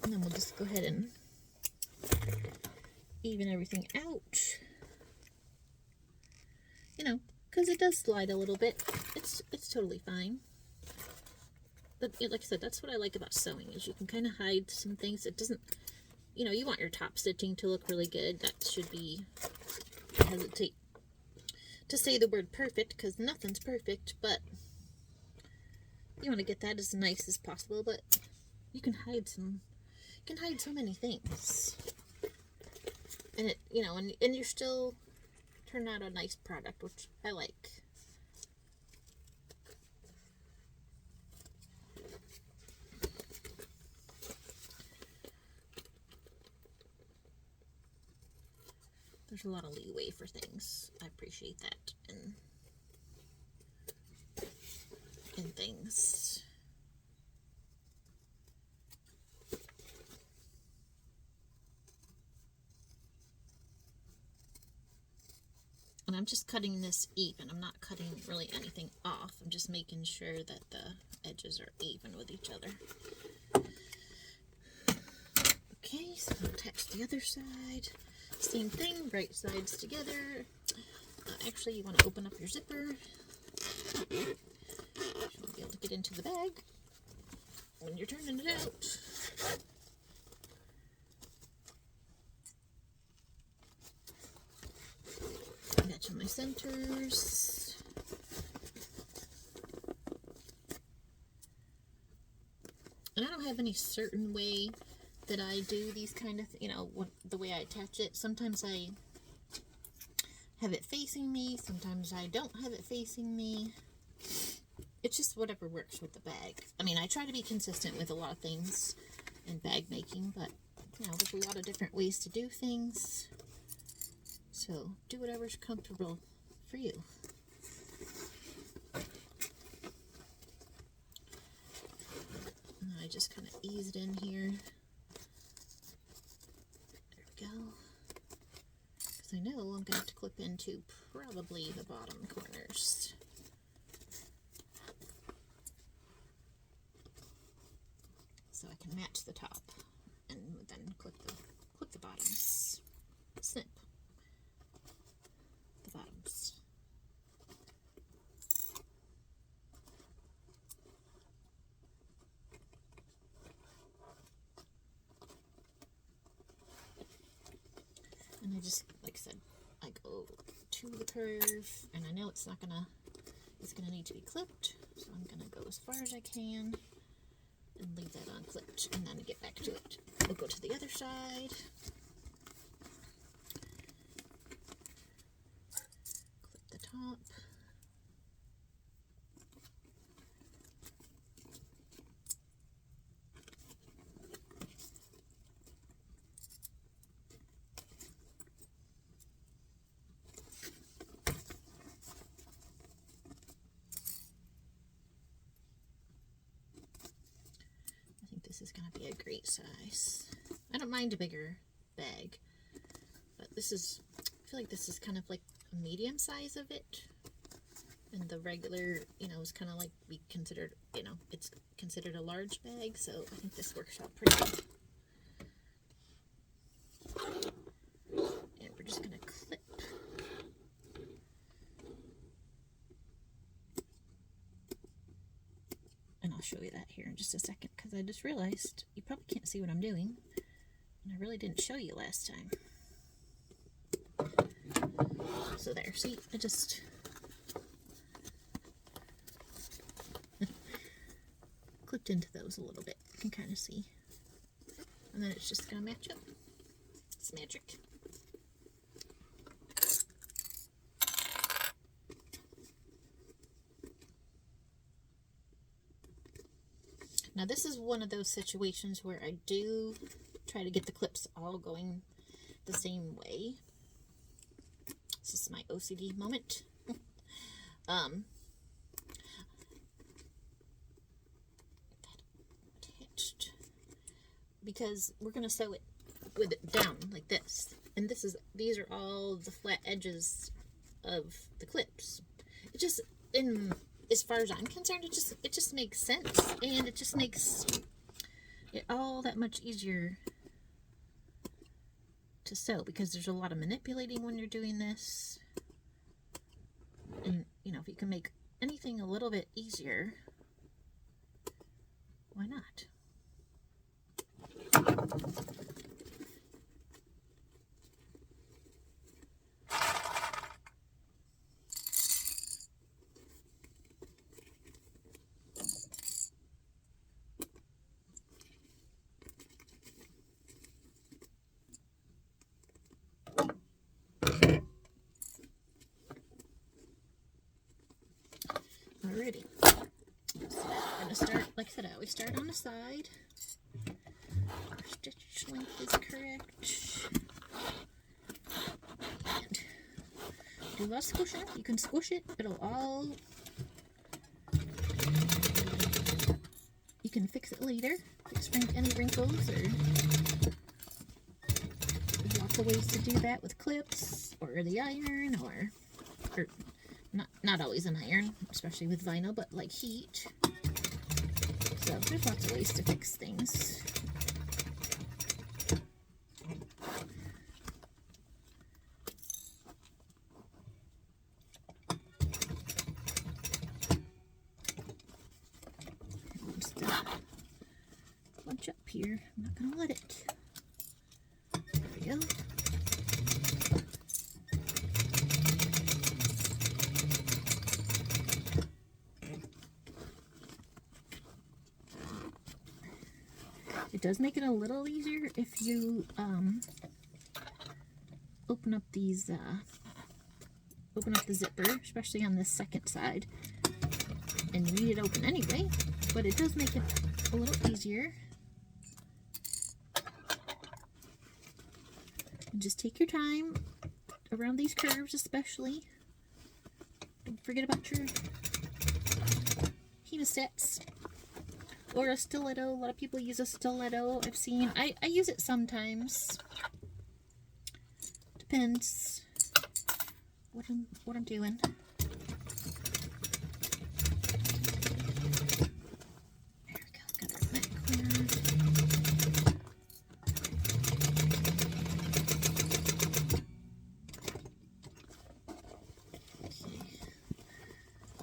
And then we'll just go ahead and even everything out, you know, because it does slide a little bit. It's totally fine. But like I said, that's what I like about sewing, is you can kind of hide some things. It doesn't, you know, you want your top stitching to look really good. That should be, I hesitate to say the word perfect because nothing's perfect, but you want to get that as nice as possible. But you can hide so many things. And it, you know, and you still turn out a nice product, which I like. There's a lot of leeway for things. I appreciate that in things. And I'm just cutting this even. I'm not cutting really anything off. I'm just making sure that the edges are even with each other. Okay, so I'll attach the other side. Same thing, right sides together. Actually, you want to open up your zipper. You won't be able to get into the bag when you're turning it out. Matching my centers. And I don't have any certain way that I do these kind of, you know, the way I attach it. Sometimes I have it facing me, sometimes I don't have it facing me. It's just whatever works with the bag. I mean, I try to be consistent with a lot of things in bag making, but, you know, there's a lot of different ways to do things. So, do whatever's comfortable for you. And I just kind of ease it in here. we go. Because I know I'm going to have to clip into probably the bottom corners. So I can match the top and then clip the bottoms. Snip the bottoms. And I just, like I said, I go to the curve, and I know it's gonna need to be clipped, so I'm gonna go as far as I can and leave that unclipped, and then get back to it. We'll go to the other side. Clip the top. This is going to be a great size. I don't mind a bigger bag, but this is, I feel like this is kind of like a medium size of it, and the regular, you know, is kind of like it's considered a large bag, so I think this works out pretty good. And we're just going to clip. And I'll show you that here in just a second, because I just realized you probably can't see what I'm doing, and I really didn't show you last time. So there, see, I just clipped into those a little bit. You can kind of see. And then it's just going to match up. It's magic. Now this is one of those situations where I do try to get the clips all going the same way. This is my OCD moment. Attached. Because we're going to sew it with it down like this. And these are all the flat edges of the clips. It just, as far as I'm concerned, it just makes sense, and it just makes it all that much easier to sew, because there's a lot of manipulating when you're doing this, and you know, if you can make anything a little bit easier, why not? Alrighty, so I'm going to start, like I said, I always start on the side. Our stitch length is correct. And do a lot of squishing. You can squish it, it'll all, you can fix it later, fix any wrinkles, or there's lots of ways to do that with clips, or the iron, or not always an iron, especially with vinyl, but like heat. So there's lots of ways to fix things. Just bunch up here. I'm not gonna let it. There we go. It does make it a little easier if you open up these, open up the zipper, especially on this second side, and you need it open anyway, but it does make it a little easier. And just take your time around these curves, especially. Don't forget about your hemostats. Or a stiletto. A lot of people use a stiletto, I've seen. I use it sometimes. Depends what I'm doing. There we go. Got our back corner.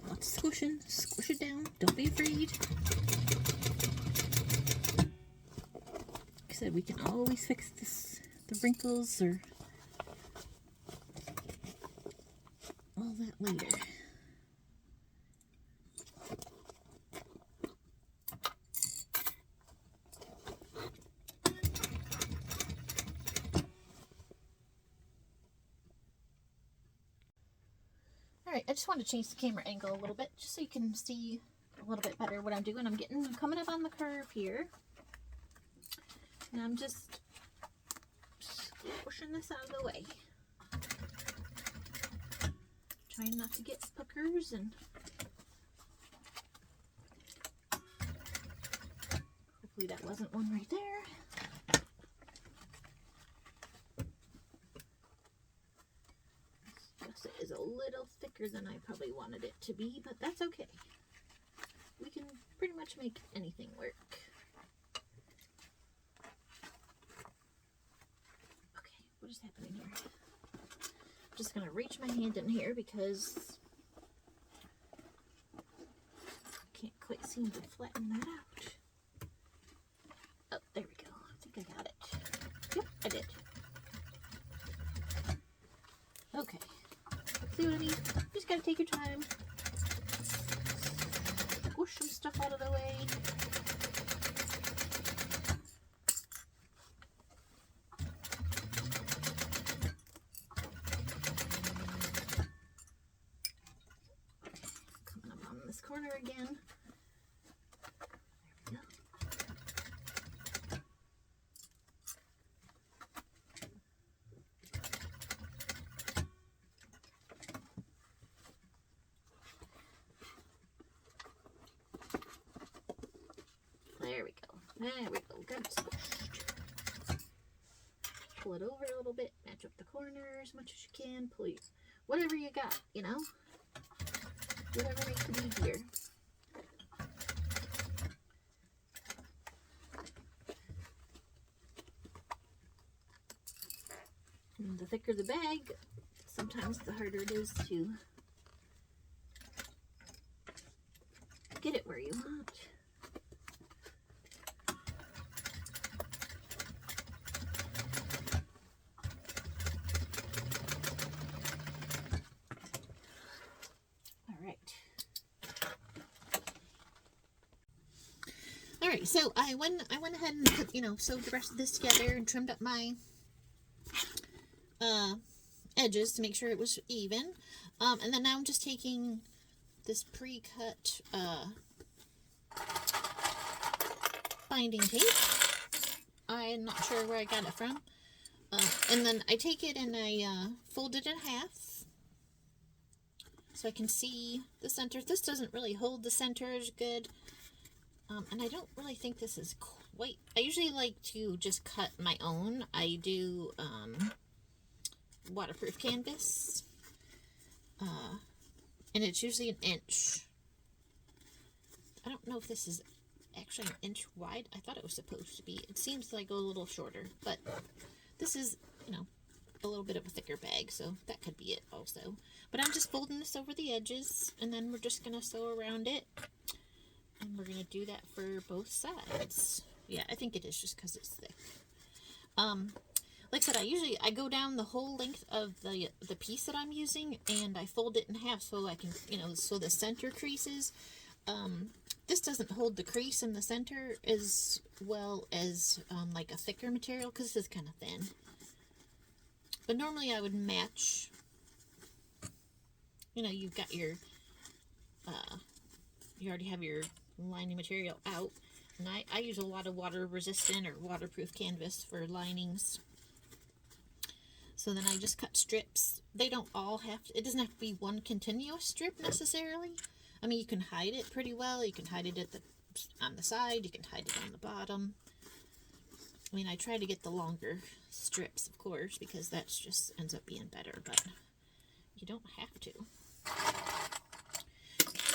Lots of squishing. Squish it down. Don't be afraid. Like I said, we can always fix the wrinkles or all that later. Alright, I just want to change the camera angle a little bit just so you can see a little bit better what I'm doing. I'm coming up on the curve here. And I'm just pushing this out of the way. Trying not to get puckers and hopefully that wasn't one right there. Guess it is a little thicker than I probably wanted it to be, but that's okay. We can pretty much make anything work. Okay, what is happening here? I'm just going to reach my hand in here because I can't quite seem to flatten that out. Oh, there we go. I think I got it. Yep, I did. Okay. See what I mean? Just gotta take your time. Squish some stuff out of the way. Coming up on this corner again. There we go. There we go. There we go. Got it squished. Pull it over a little bit. Match up the corner as much as you can. Please. Whatever you got, you know? Whatever makes it easier. And the thicker the bag, sometimes the harder it is to get it where you want. Alright, so I went ahead and put, sewed the rest of this together and trimmed up my edges to make sure it was even. And then now I'm just taking this pre-cut binding tape. I'm not sure where I got it from. And then I take it and I fold it in half so I can see the center. This doesn't really hold the center as good. And I don't really think this is quite... I usually like to just cut my own. I do waterproof canvas. And it's usually an inch. I don't know if this is actually an inch wide. I thought it was supposed to be. It seems like a little shorter. But this is, a little bit of a thicker bag. So that could be it also. But I'm just folding this over the edges. And then we're just going to sew around it. And we're going to do that for both sides. Yeah, I think it is just because it's thick. Like I said, I go down the whole length of the piece that I'm using, and I fold it in half so I can, so the center creases. This doesn't hold the crease in the center as well as like a thicker material because this is kind of thin. But normally I would match. You've got your, you already have your lining material out, and I use a lot of water resistant or waterproof canvas for linings. So then I just cut strips. They don't all have to, it doesn't have to be one continuous strip necessarily. I mean, you can hide it pretty well. You can hide it on the side, you can hide it on the bottom. I mean, I try to get the longer strips, of course, because that just ends up being better, but you don't have to.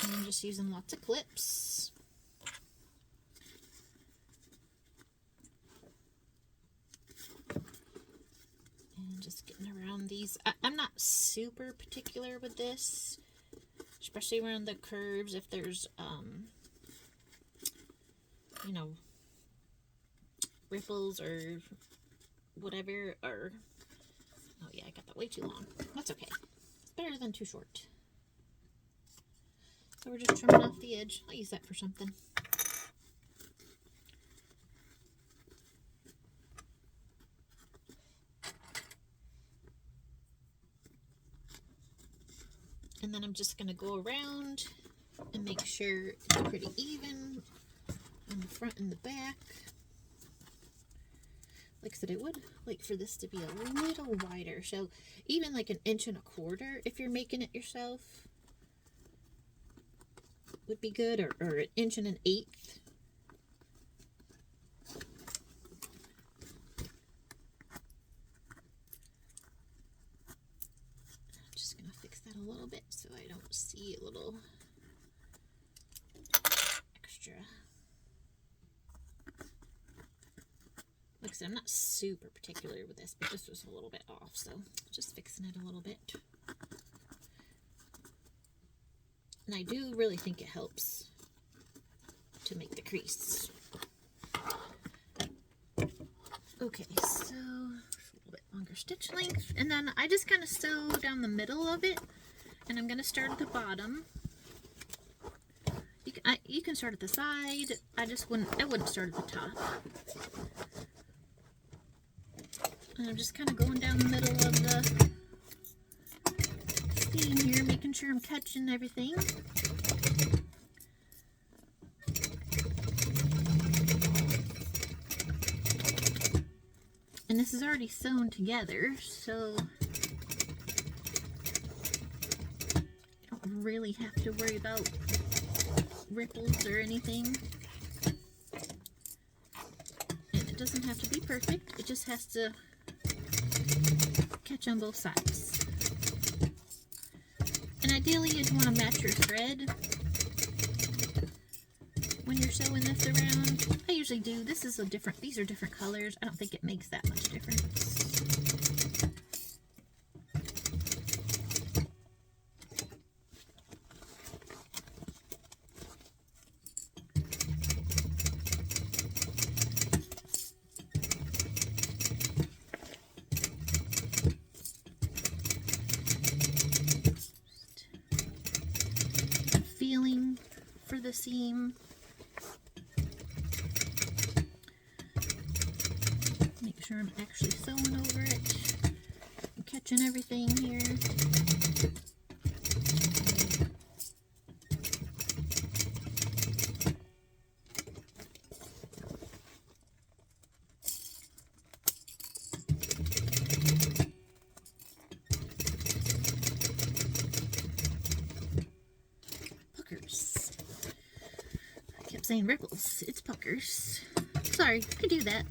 And I'm just using lots of clips. And just getting around these. I'm not super particular with this, especially around the curves. If there's, you know, ripples or whatever, or, oh yeah, I got that way too long. That's okay. It's better than too short. So we're just trimming off the edge. I'll use that for something. And then I'm just going to go around and make sure it's pretty even on the front and the back. Like I said, I would like for this to be a little wider. So even like 1.25 inches if you're making it yourself would be good, or 1 1/8 inches. I'm just going to fix that a little bit so I don't see a little extra. Like I said, I'm not super particular with this, but this was a little bit off, so just fixing it a little bit. And I do really think it helps to make the crease. Okay, so a little bit longer stitch length, and then I just kind of sew down the middle of it, and I'm going to start at the bottom. You can start at the side. I wouldn't start at the top. And I'm just kind of going down the middle of the seam here, making sure I'm catching everything. And this is already sewn together, so you don't really have to worry about ripples or anything. And it doesn't have to be perfect, it just has to catch on both sides. And ideally you'd want to match your thread when you're sewing this around. I usually do. These are different colors. I don't think it makes that much difference. Feeling for the seam. Make sure I'm actually sewing over it. I'm catching everything here. Puckers. I kept saying ripples. It's puckers. Sorry, I do that.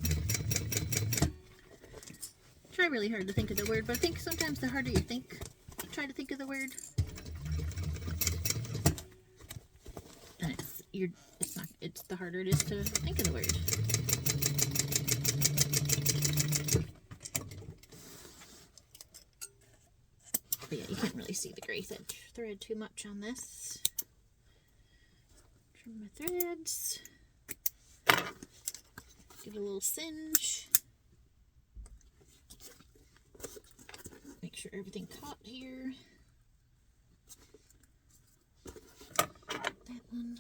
Try really hard to think of the word, but I think sometimes the harder you try to think of the word, and it's the harder it is to think of the word. But yeah, you can't really see the gray thread too much on this. Trim my threads. Give it a little singe. Make sure everything caught here. That one.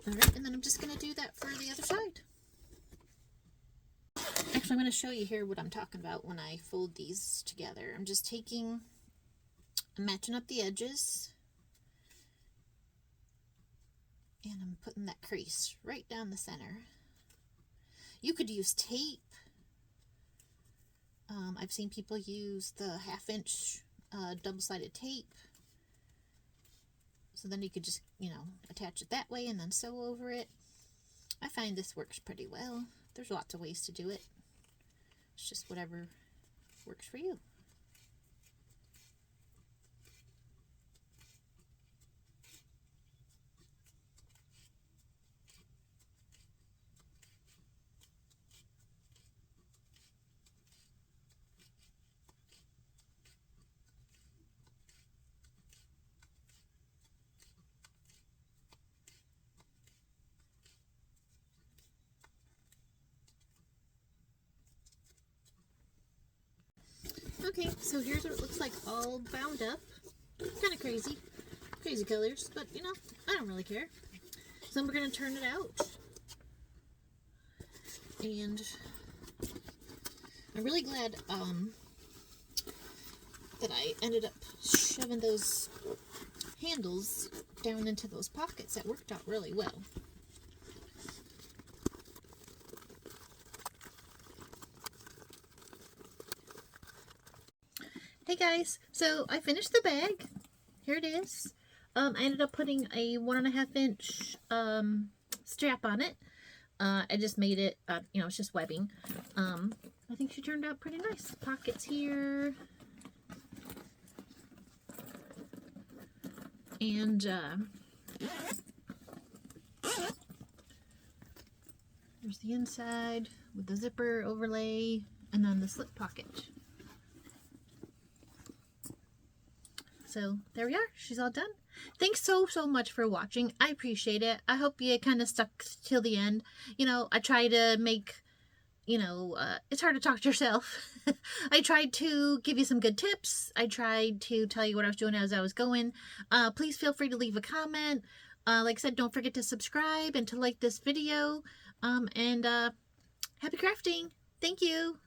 Alright, and then I'm just going to do that for the other side. Actually, I'm going to show you here what I'm talking about when I fold these together. I'm just matching up the edges, and I'm putting that crease right down the center. You could use tape. I've seen people use the 1/2 inch double-sided tape. So then you could just, you know, attach it that way and then sew over it. I find this works pretty well. There's lots of ways to do it. It's just whatever works for you. Okay, so here's what it looks like all bound up. Kind of crazy. Crazy colors, but you know, I don't really care. So we're going to turn it out. And I'm really glad that I ended up shoving those handles down into those pockets. That worked out really well. Hey guys, so I finished the bag. Here it is. I ended up putting a 1.5 inch strap on it. I just made it, you know, it's just webbing. I think she turned out pretty nice. Pockets here. And there's the inside with the zipper overlay and then the slip pocket. So there we are. She's all done. Thanks so much for watching. I appreciate it. I hope you kind of stuck till the end. You know, I try to make, you know, it's hard to talk to yourself. I tried to give you some good tips. I tried to tell you what I was doing as I was going. Please feel free to leave a comment. Like I said, don't forget to subscribe and to like this video. Happy crafting. Thank you.